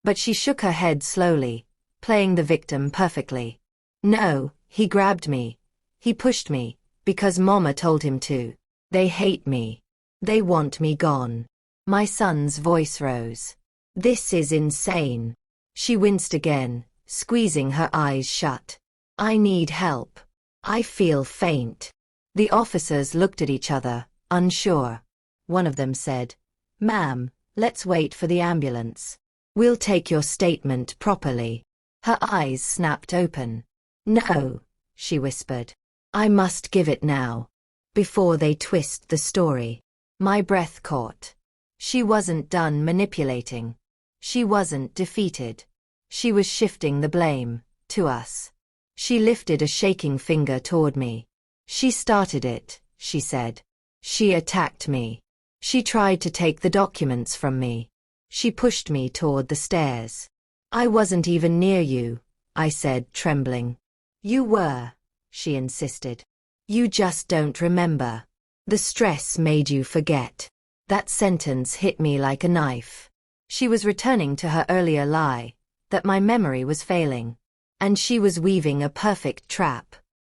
But she shook her head slowly, playing the victim perfectly. "No, he grabbed me. He pushed me, because Mama told him to. They hate me. They want me gone." My son's voice rose. "This is insane." She winced again, squeezing her eyes shut. "I need help. I feel faint." The officers looked at each other, unsure. One of them said, "Ma'am, let's wait for the ambulance. We'll take your statement properly." Her eyes snapped open. "No," she whispered. "I must give it now. Before they twist the story." My breath caught. She wasn't done manipulating. She wasn't defeated. She was shifting the blame to us. She lifted a shaking finger toward me. "She started it," she said. "She attacked me. She tried to take the documents from me. She pushed me toward the stairs." "I wasn't even near you," I said, trembling. "You were," she insisted. "You just don't remember. The stress made you forget." That sentence hit me like a knife. She was returning to her earlier lie, that my memory was failing. And she was weaving a perfect trap.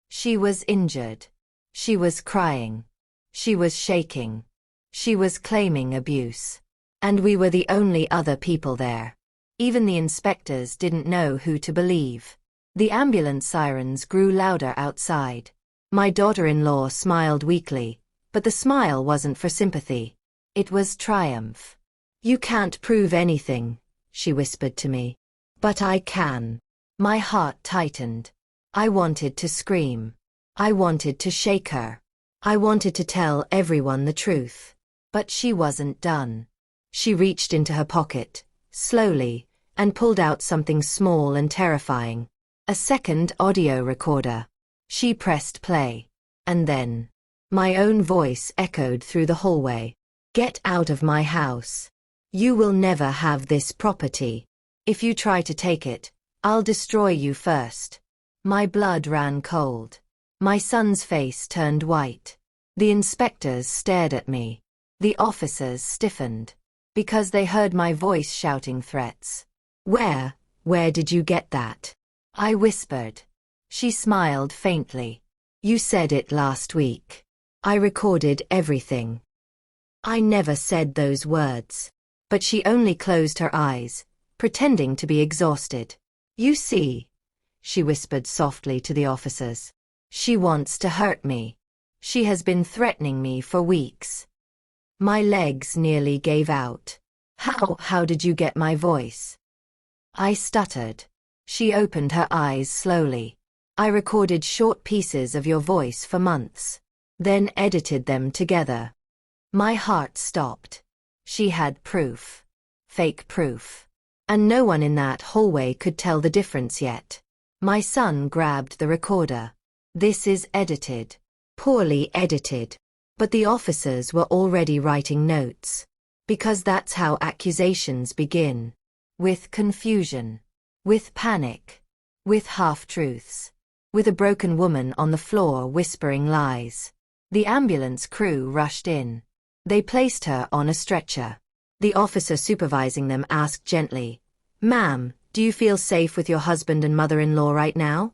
She was injured. She was crying. She was shaking. She was claiming abuse. And we were the only other people there. Even the inspectors didn't know who to believe. The ambulance sirens grew louder outside. My daughter-in-law smiled weakly, but the smile wasn't for sympathy. It was triumph. "You can't prove anything," she whispered to me. "But I can." My heart tightened. I wanted to scream. I wanted to shake her. I wanted to tell everyone the truth. But she wasn't done. She reached into her pocket, slowly, and pulled out something small and terrifying. A second audio recorder. She pressed play. And then, my own voice echoed through the hallway. "Get out of my house. You will never have this property. If you try to take it, I'll destroy you first." My blood ran cold. My son's face turned white. The inspectors stared at me. The officers stiffened. Because they heard my voice shouting threats. Where did you get that?" I whispered. She smiled faintly. "You said it last week. I recorded everything." I never said those words. But she only closed her eyes, pretending to be exhausted. "You see," she whispered softly to the officers. "She wants to hurt me. She has been threatening me for weeks." My legs nearly gave out. How did you get my voice?" I stuttered. She opened her eyes slowly. "I recorded short pieces of your voice for months, then edited them together." My heart stopped. She had proof. Fake proof. And no one in that hallway could tell the difference yet. My son grabbed the recorder. "This is edited. Poorly edited." But the officers were already writing notes. Because that's how accusations begin. With confusion. With panic. With half-truths. With a broken woman on the floor whispering lies. The ambulance crew rushed in. They placed her on a stretcher. The officer supervising them asked gently, "Ma'am, do you feel safe with your husband and mother-in-law right now?"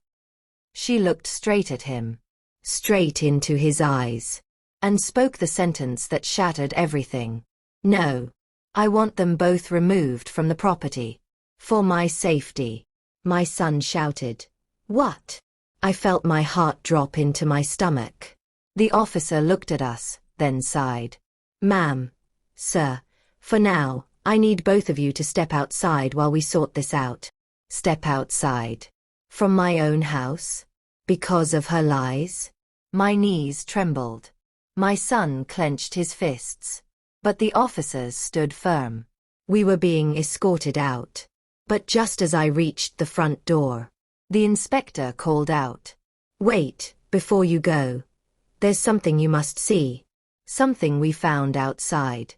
She looked straight at him. Straight into his eyes. And spoke the sentence that shattered everything. "No. I want them both removed from the property. For my safety." My son shouted. "What?" I felt my heart drop into my stomach. The officer looked at us, then sighed. "Ma'am, sir, for now, I need both of you to step outside while we sort this out." Step outside. From my own house? Because of her lies? My knees trembled. My son clenched his fists. But the officers stood firm. We were being escorted out. But just as I reached the front door, the inspector called out, "Wait, before you go. There's something you must see. Something we found outside."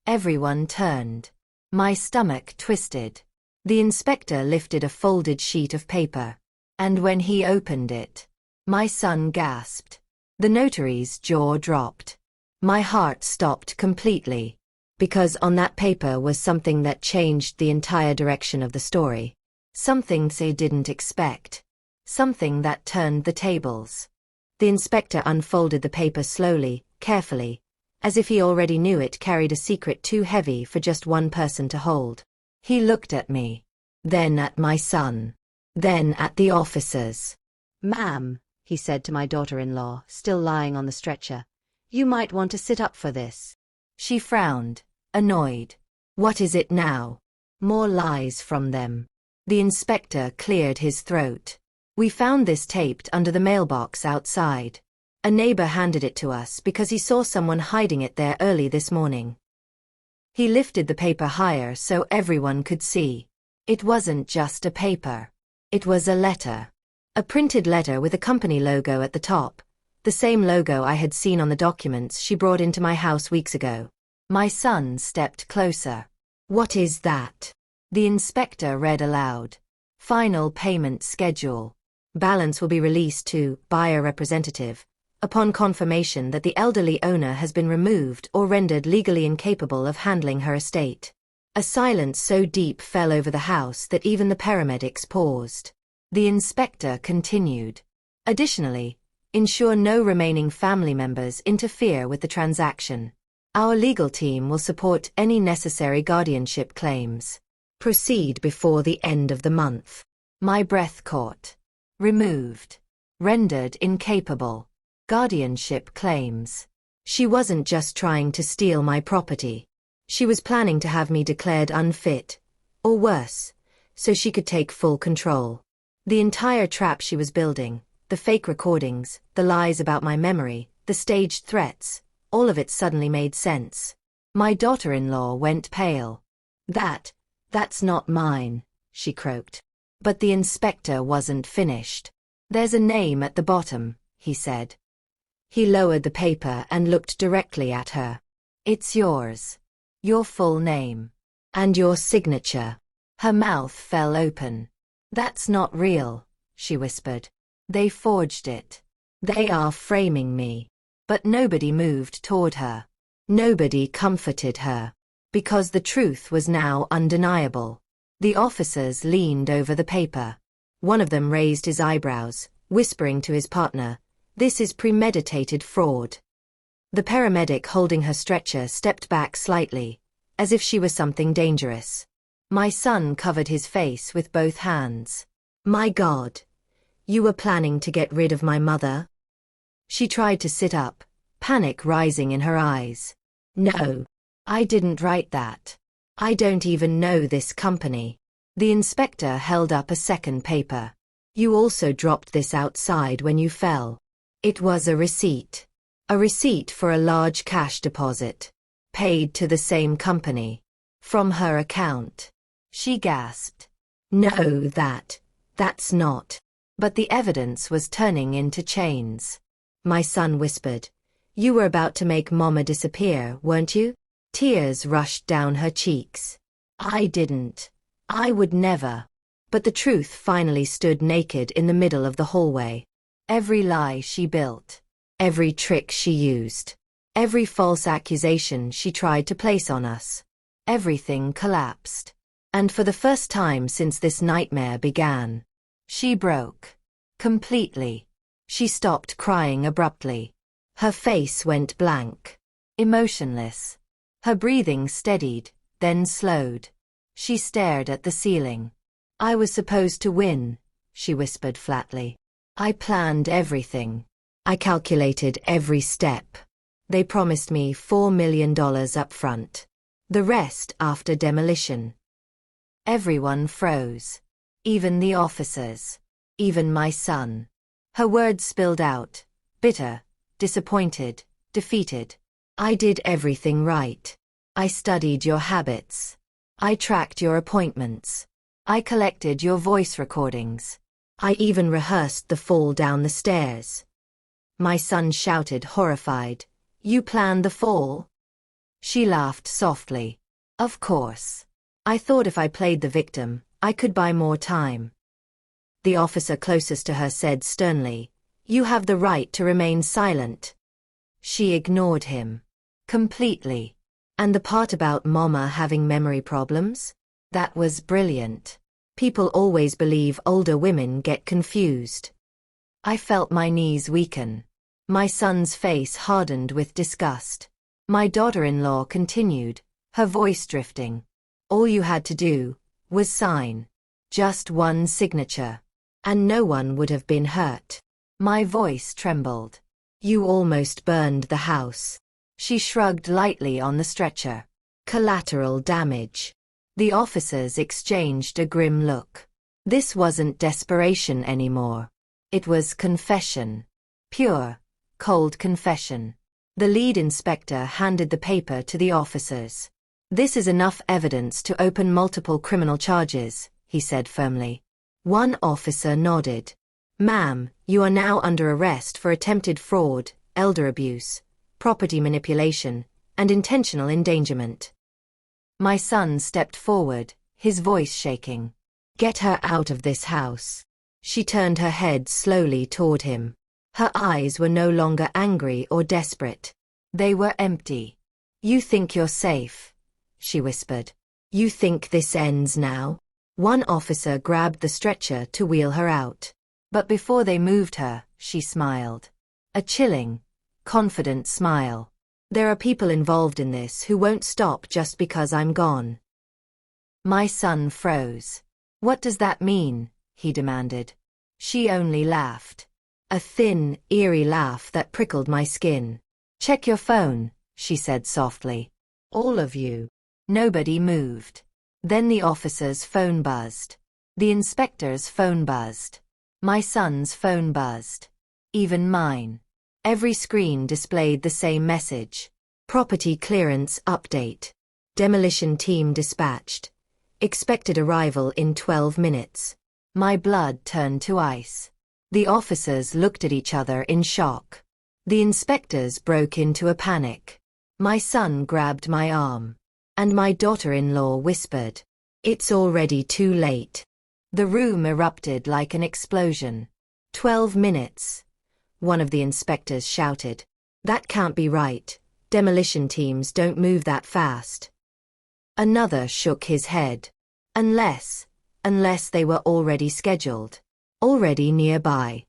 Everyone turned. My stomach twisted. The inspector lifted a folded sheet of paper. And when he opened it, my son gasped. The notary's jaw dropped. My heart stopped completely. Because on that paper was something that changed the entire direction of the story. Something they didn't expect. Something that turned the tables. The inspector unfolded the paper slowly, carefully, as if he already knew it carried a secret too heavy for just one person to hold. He looked at me. Then at my son. Then at the officers. "Ma'am," he said to my daughter-in-law, still lying on the stretcher, "you might want to sit up for this." She frowned, annoyed. "What is it now?" More lies from them. The inspector cleared his throat. "We found this taped under the mailbox outside. A neighbor handed it to us because he saw someone hiding it there early this morning." He lifted the paper higher so everyone could see. It wasn't just a paper. It was a letter. A printed letter with a company logo at the top. The same logo I had seen on the documents she brought into my house weeks ago. My son stepped closer. "What is that?" The inspector read aloud. "Final payment schedule. Balance will be released to buyer representative upon confirmation that the elderly owner has been removed or rendered legally incapable of handling her estate." A silence so deep fell over the house that even the paramedics paused. The inspector continued. "Additionally, ensure no remaining family members interfere with the transaction. Our legal team will support any necessary guardianship claims. Proceed before the end of the month." My breath caught. Removed. Rendered incapable. Guardianship claims. She wasn't just trying to steal my property. She was planning to have me declared unfit, or worse, so she could take full control. The entire trap she was building, the fake recordings, the lies about my memory, the staged threats, all of it suddenly made sense. My daughter-in-law went pale. That's not mine, she croaked. But the inspector wasn't finished. There's a name at the bottom, he said. He lowered the paper and looked directly at her. It's yours. Your full name. And your signature. Her mouth fell open. That's not real, she whispered. They forged it. They are framing me. But nobody moved toward her. Nobody comforted her. Because the truth was now undeniable. The officers leaned over the paper. One of them raised his eyebrows, whispering to his partner, "This is premeditated fraud." The paramedic holding her stretcher stepped back slightly, as if she was something dangerous. My son covered his face with both hands. "My God! You were planning to get rid of my mother?" She tried to sit up, panic rising in her eyes. "No. I didn't write that. I don't even know this company." The inspector held up a second paper. "You also dropped this outside when you fell." It was a receipt. A receipt for a large cash deposit. Paid to the same company. From her account. She gasped. "No, that's not." But the evidence was turning into chains. My son whispered, "You were about to make Mama disappear, weren't you?" Tears rushed down her cheeks. "I didn't. I would never." But the truth finally stood naked in the middle of the hallway. Every lie she built. Every trick she used. Every false accusation she tried to place on us. Everything collapsed. And for the first time since this nightmare began, she broke. Completely. She stopped crying abruptly. Her face went blank. Emotionless. Her breathing steadied, then slowed. She stared at the ceiling. "I was supposed to win," she whispered flatly. "I planned everything. I calculated every step. They promised me $4 million up front. The rest after demolition." Everyone froze. Even the officers. Even my son. Her words spilled out, bitter, disappointed, defeated. "I did everything right. I studied your habits. I tracked your appointments. I collected your voice recordings. I even rehearsed the fall down the stairs." My son shouted, horrified, "You planned the fall?" She laughed softly. "Of course. I thought if I played the victim, I could buy more time." The officer closest to her said sternly, "You have the right to remain silent." She ignored him. Completely. And the part about Mama having memory problems? That was brilliant. People always believe older women get confused. I felt my knees weaken. My son's face hardened with disgust. My daughter-in-law continued, her voice drifting. "All you had to do was sign. Just one signature. And no one would have been hurt." My voice trembled. "You almost burned the house." She shrugged lightly on the stretcher. "Collateral damage." The officers exchanged a grim look. This wasn't desperation anymore. It was confession. Pure, cold confession. The lead inspector handed the paper to the officers. "This is enough evidence to open multiple criminal charges," he said firmly. One officer nodded. "Ma'am, you are now under arrest for attempted fraud, elder abuse, property manipulation, and intentional endangerment." My son stepped forward, his voice shaking. "Get her out of this house." She turned her head slowly toward him. Her eyes were no longer angry or desperate. They were empty. "You think you're safe," she whispered. "You think this ends now?" One officer grabbed the stretcher to wheel her out. But before they moved her, she smiled. A chilling, confident smile. "There are people involved in this who won't stop just because I'm gone." My son froze. "What does that mean?" he demanded. She only laughed. A thin, eerie laugh that prickled my skin. "Check your phone," she said softly. "All of you." Nobody moved. Then the officer's phone buzzed. The inspector's phone buzzed. My son's phone buzzed. Even mine. Every screen displayed the same message. Property clearance update. Demolition team dispatched. Expected arrival in 12 minutes. My blood turned to ice. The officers looked at each other in shock. The inspectors broke into a panic. My son grabbed my arm. And my daughter-in-law whispered, "It's already too late." The room erupted like an explosion. 12 minutes. One of the inspectors shouted. "That can't be right. Demolition teams don't move that fast." Another shook his head. Unless they were already scheduled. Already nearby.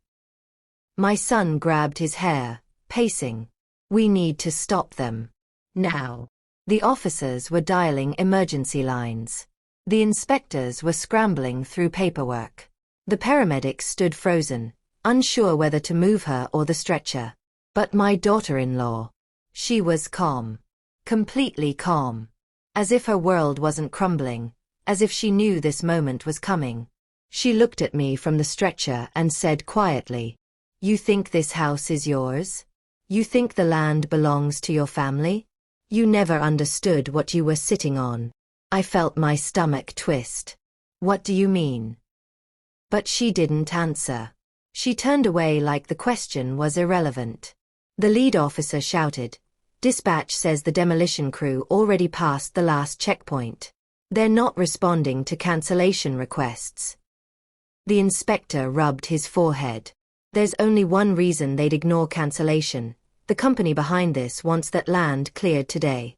My son grabbed his hair, pacing. "We need to stop them. Now." The officers were dialing emergency lines. The inspectors were scrambling through paperwork. The paramedics stood frozen, unsure whether to move her or the stretcher. But my daughter-in-law, she was calm. Completely calm. As if her world wasn't crumbling, as if she knew this moment was coming. She looked at me from the stretcher and said quietly, "You think this house is yours? You think the land belongs to your family? You never understood what you were sitting on." I felt my stomach twist. "What do you mean?" But she didn't answer. She turned away like the question was irrelevant. The lead officer shouted, "Dispatch says the demolition crew already passed the last checkpoint. They're not responding to cancellation requests." The inspector rubbed his forehead. "There's only one reason they'd ignore cancellation. The company behind this wants that land cleared today."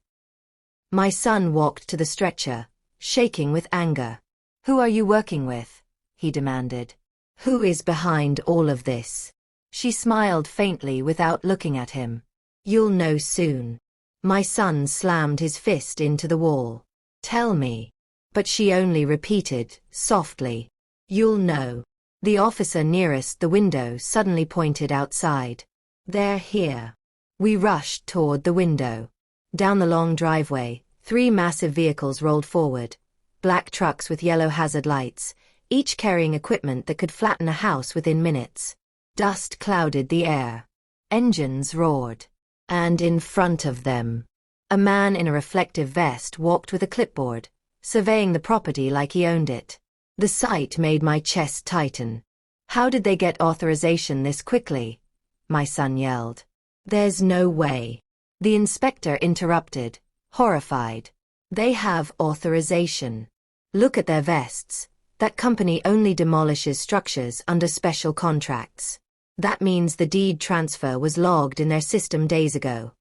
My son walked to the stretcher, shaking with anger. "Who are you working with?" he demanded. "Who is behind all of this?" She smiled faintly without looking at him. "You'll know soon." My son slammed his fist into the wall. "Tell me." But she only repeated, softly, "You'll know." The officer nearest the window suddenly pointed outside. "They're here." We rushed toward the window. Down the long driveway, 3 massive vehicles rolled forward. Black trucks with yellow hazard lights, each carrying equipment that could flatten a house within minutes. Dust clouded the air. Engines roared. And in front of them, a man in a reflective vest walked with a clipboard, surveying the property like he owned it. The sight made my chest tighten. "How did they get authorization this quickly?" my son yelled. "There's no way." The inspector interrupted, horrified. "They have authorization. Look at their vests. That company only demolishes structures under special contracts. That means the deed transfer was logged in their system days ago."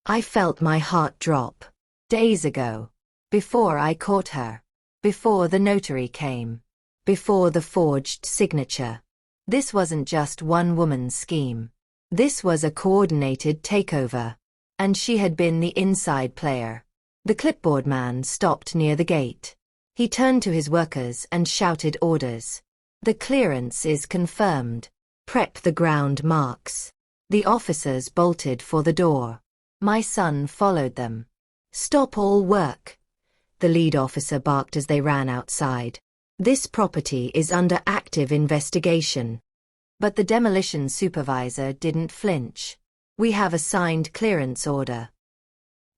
I felt my heart drop. Days ago. Before I caught her. Before the notary came. Before the forged signature. This wasn't just one woman's scheme. This was a coordinated takeover. And she had been the inside player. The clipboard man stopped near the gate. He turned to his workers and shouted orders. "The clearance is confirmed. Prep the ground marks." The officers bolted for the door. My son followed them. "Stop all work," the lead officer barked as they ran outside. "This property is under active investigation." But the demolition supervisor didn't flinch. "We have a signed clearance order."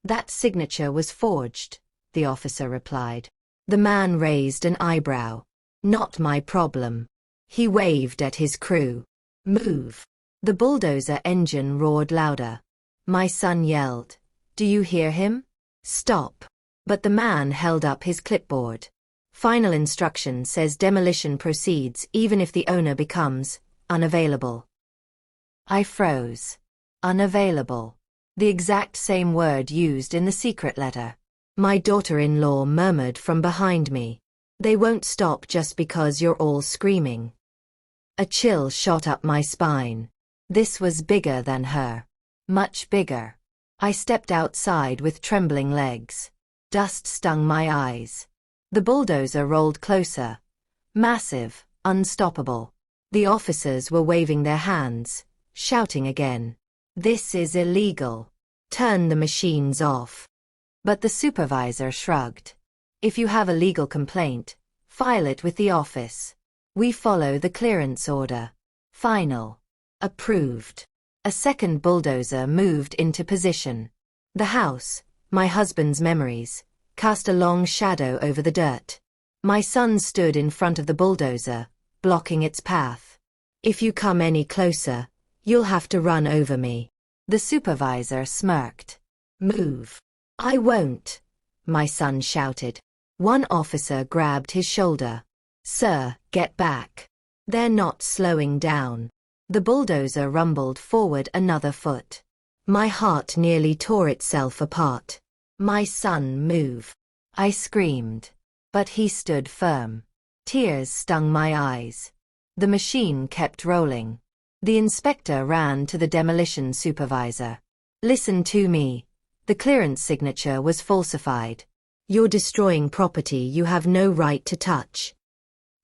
"That signature was forged," the officer replied. The man raised an eyebrow. "Not my problem." He waved at his crew. "Move." The bulldozer engine roared louder. My son yelled, "Do you hear him? Stop." But the man held up his clipboard. "Final instruction says demolition proceeds even if the owner becomes unavailable." I froze. Unavailable. The exact same word used in the secret letter. My daughter-in-law murmured from behind me. "They won't stop just because you're all screaming." A chill shot up my spine. This was bigger than her. Much bigger. I stepped outside with trembling legs. Dust stung my eyes. The bulldozer rolled closer. Massive, unstoppable. The officers were waving their hands, shouting again. This is illegal. Turn the machines off. But the supervisor shrugged. If you have a legal complaint, file it with the office. We follow the clearance order. Final. Approved. A second bulldozer moved into position. The house, my husband's memories, cast a long shadow over the dirt. My son stood in front of the bulldozer, blocking its path. If you come any closer, you'll have to run over me. The supervisor smirked. Move. I won't, my son shouted. One officer grabbed his shoulder. Sir, get back. They're not slowing down. The bulldozer rumbled forward another foot. My heart nearly tore itself apart. My son, move. I screamed. But he stood firm. Tears stung my eyes. The machine kept rolling. The inspector ran to the demolition supervisor. Listen to me. The clearance signature was falsified. You're destroying property you have no right to touch.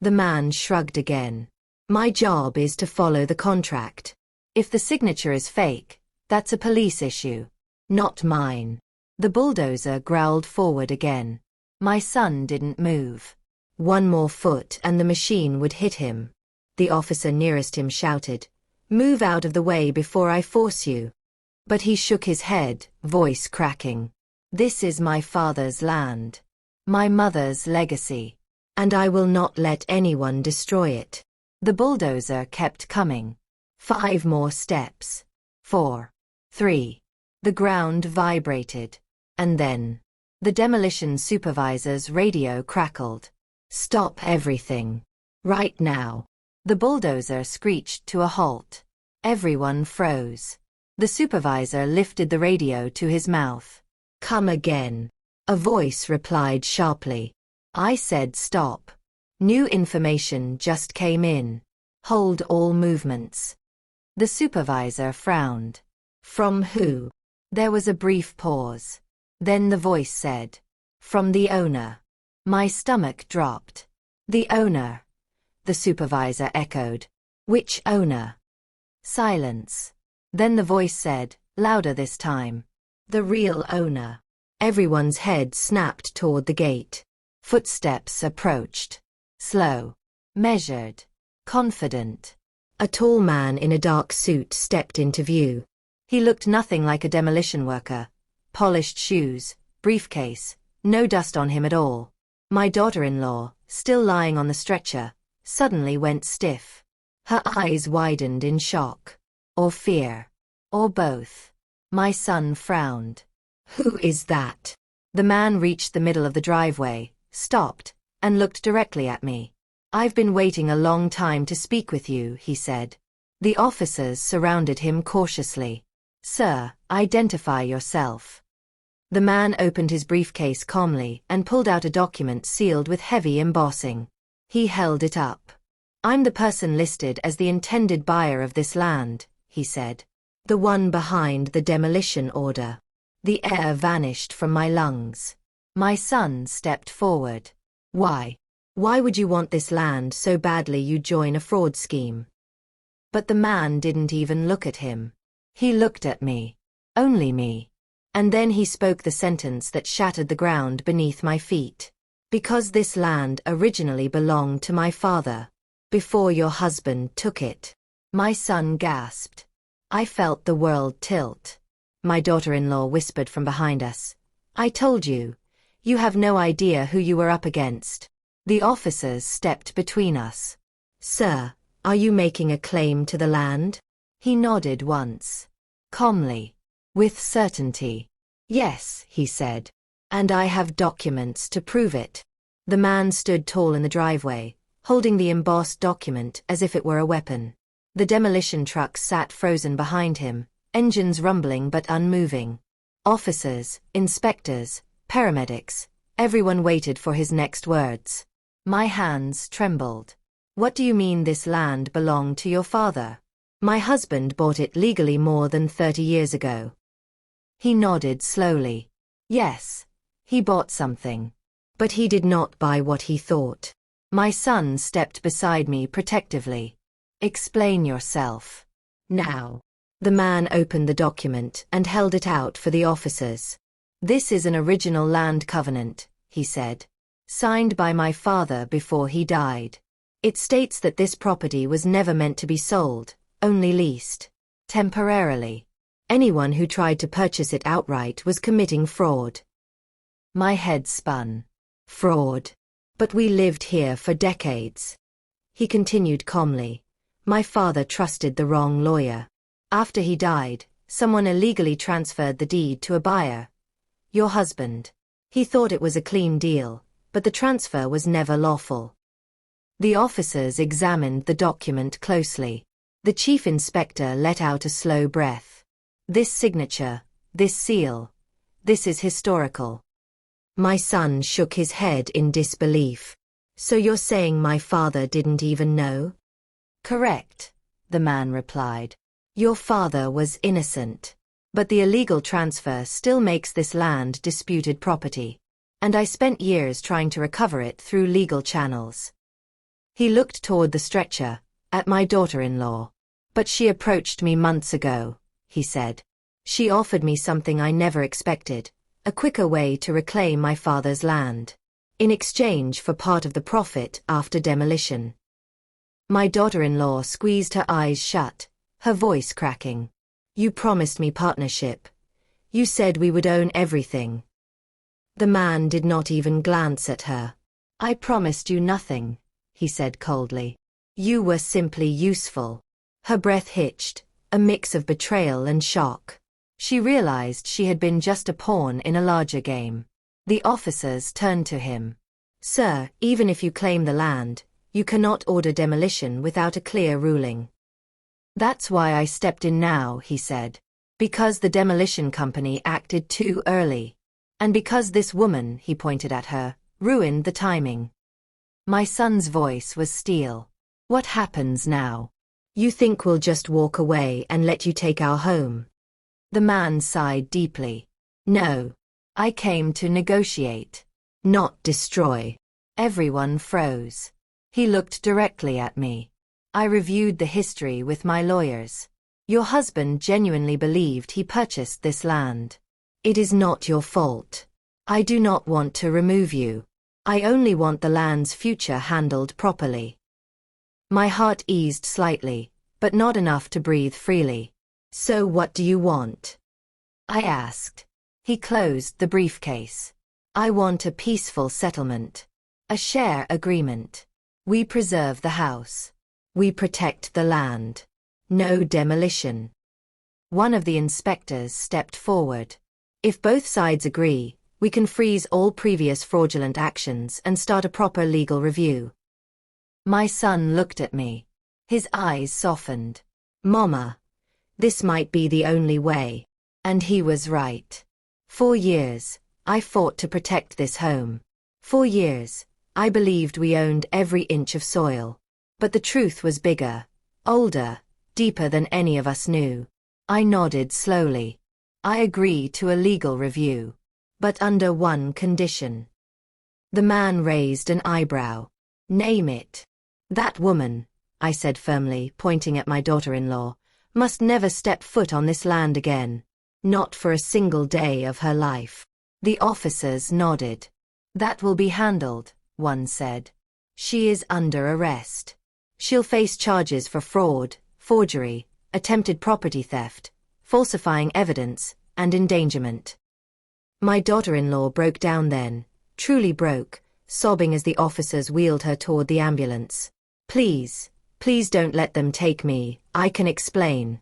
The man shrugged again. My job is to follow the contract. If the signature is fake, that's a police issue, not mine. The bulldozer growled forward again. My son didn't move. One more foot and the machine would hit him. The officer nearest him shouted, Move out of the way before I force you. But he shook his head, voice cracking. This is my father's land. My mother's legacy. And I will not let anyone destroy it. The bulldozer kept coming. 5 more steps. 4. 3. The ground vibrated. And then, the demolition supervisor's radio crackled. Stop everything. Right now. The bulldozer screeched to a halt. Everyone froze. The supervisor lifted the radio to his mouth. Come again. A voice replied sharply. I said stop. New information just came in. Hold all movements. The supervisor frowned. From who? There was a brief pause. Then the voice said, From the owner. My stomach dropped. The owner. The supervisor echoed. Which owner? Silence. Then the voice said, louder this time. The real owner. Everyone's head snapped toward the gate. Footsteps approached. Slow. Measured. Confident. A tall man in a dark suit stepped into view. He looked nothing like a demolition worker. Polished shoes, briefcase, no dust on him at all. My daughter-in-law, still lying on the stretcher, suddenly went stiff. Her eyes widened in shock. Or fear. Or both. My son frowned. Who is that? The man reached the middle of the driveway, stopped, and looked directly at me. I've been waiting a long time to speak with you, he said. The officers surrounded him cautiously. Sir, identify yourself. The man opened his briefcase calmly and pulled out a document sealed with heavy embossing. He held it up. I'm the person listed as the intended buyer of this land, he said. The one behind the demolition order. The air vanished from my lungs. My son stepped forward. Why? Why would you want this land so badly you'd join a fraud scheme? But the man didn't even look at him. He looked at me. Only me. And then he spoke the sentence that shattered the ground beneath my feet. Because this land originally belonged to my father. Before your husband took it. My son gasped. I felt the world tilt. My daughter-in-law whispered from behind us. I told you. You have no idea who you were up against. The officers stepped between us. Sir, are you making a claim to the land? He nodded once. Calmly. With certainty. Yes, he said. And I have documents to prove it. The man stood tall in the driveway, holding the embossed document as if it were a weapon. The demolition truck sat frozen behind him, engines rumbling but unmoving. Officers, inspectors, paramedics, everyone waited for his next words. My hands trembled. What do you mean this land belonged to your father? My husband bought it legally more than 30 years ago. He nodded slowly. Yes, he bought something. But he did not buy what he thought. My son stepped beside me protectively. Explain yourself. Now. The man opened the document and held it out for the officers. This is an original land covenant, he said. Signed by my father before he died. It states that this property was never meant to be sold, only leased. Temporarily. Anyone who tried to purchase it outright was committing fraud. My head spun. Fraud. But we lived here for decades. He continued calmly. My father trusted the wrong lawyer. After he died, someone illegally transferred the deed to a buyer. Your husband. He thought it was a clean deal, but the transfer was never lawful. The officers examined the document closely. The chief inspector let out a slow breath. This signature, this seal, this is historical. My son shook his head in disbelief. So you're saying my father didn't even know? Correct, the man replied. Your father was innocent. But the illegal transfer still makes this land disputed property. And I spent years trying to recover it through legal channels. He looked toward the stretcher, at my daughter-in-law. But she approached me months ago, he said. She offered me something I never expected, a quicker way to reclaim my father's land. In exchange for part of the profit after demolition. My daughter-in-law squeezed her eyes shut, her voice cracking. You promised me partnership. You said we would own everything. The man did not even glance at her. I promised you nothing, he said coldly. You were simply useful. Her breath hitched, a mix of betrayal and shock. She realized she had been just a pawn in a larger game. The officers turned to him. Sir, even if you claim the land, you cannot order demolition without a clear ruling. That's why I stepped in now, he said. Because the demolition company acted too early. And because this woman, he pointed at her, ruined the timing. My son's voice was steel. What happens now? You think we'll just walk away and let you take our home? The man sighed deeply. No. I came to negotiate. Not destroy. Everyone froze. He looked directly at me. I reviewed the history with my lawyers. Your husband genuinely believed he purchased this land. It is not your fault. I do not want to remove you. I only want the land's future handled properly. My heart eased slightly, but not enough to breathe freely. So what do you want? I asked. He closed the briefcase. I want a peaceful settlement. A share agreement. We preserve the house. We protect the land. No demolition. One of the inspectors stepped forward. If both sides agree, we can freeze all previous fraudulent actions and start a proper legal review. My son looked at me. His eyes softened. Mama, this might be the only way. And he was right. 4 years, I fought to protect this home. 4 years, I believed we owned every inch of soil. But the truth was bigger, older, deeper than any of us knew. I nodded slowly. I agree to a legal review. But under one condition. The man raised an eyebrow. Name it. That woman, I said firmly, pointing at my daughter-in-law, must never step foot on this land again. Not for a single day of her life. The officers nodded. That will be handled, one said. She is under arrest. She'll face charges for fraud, forgery, attempted property theft, falsifying evidence, and endangerment. My daughter-in-law broke down then, truly broke, sobbing as the officers wheeled her toward the ambulance. Please, please don't let them take me, I can explain.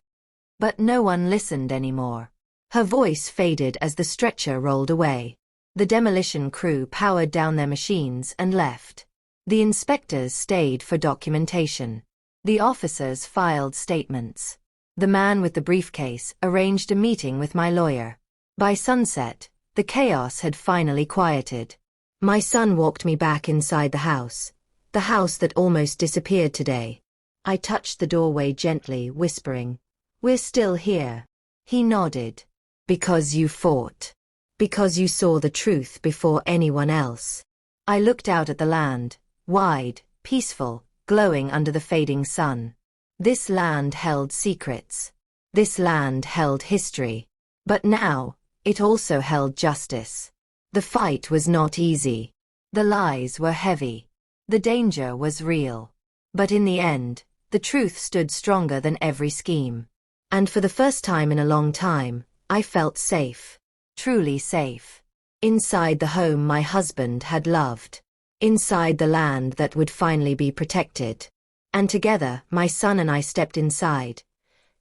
But no one listened anymore. Her voice faded as the stretcher rolled away. The demolition crew powered down their machines and left. The inspectors stayed for documentation. The officers filed statements. The man with the briefcase arranged a meeting with my lawyer. By sunset, the chaos had finally quieted. My son walked me back inside the house that almost disappeared today. I touched the doorway gently, whispering, "We're still here." He nodded. Because you fought. Because you saw the truth before anyone else. I looked out at the land, wide, peaceful, glowing under the fading sun. This land held secrets. This land held history. But now, it also held justice. The fight was not easy. The lies were heavy. The danger was real. But in the end, the truth stood stronger than every scheme. And for the first time in a long time, I felt safe. Truly safe. Inside the home my husband had loved. Inside the land that would finally be protected. And together, my son and I stepped inside,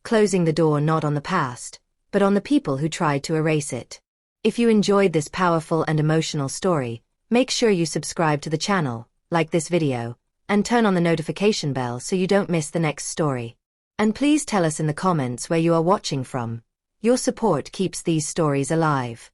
closing the door not on the past, but on the people who tried to erase it. If you enjoyed this powerful and emotional story, make sure you subscribe to the channel, like this video, and turn on the notification bell so you don't miss the next story. And please tell us in the comments where you are watching from. Your support keeps these stories alive.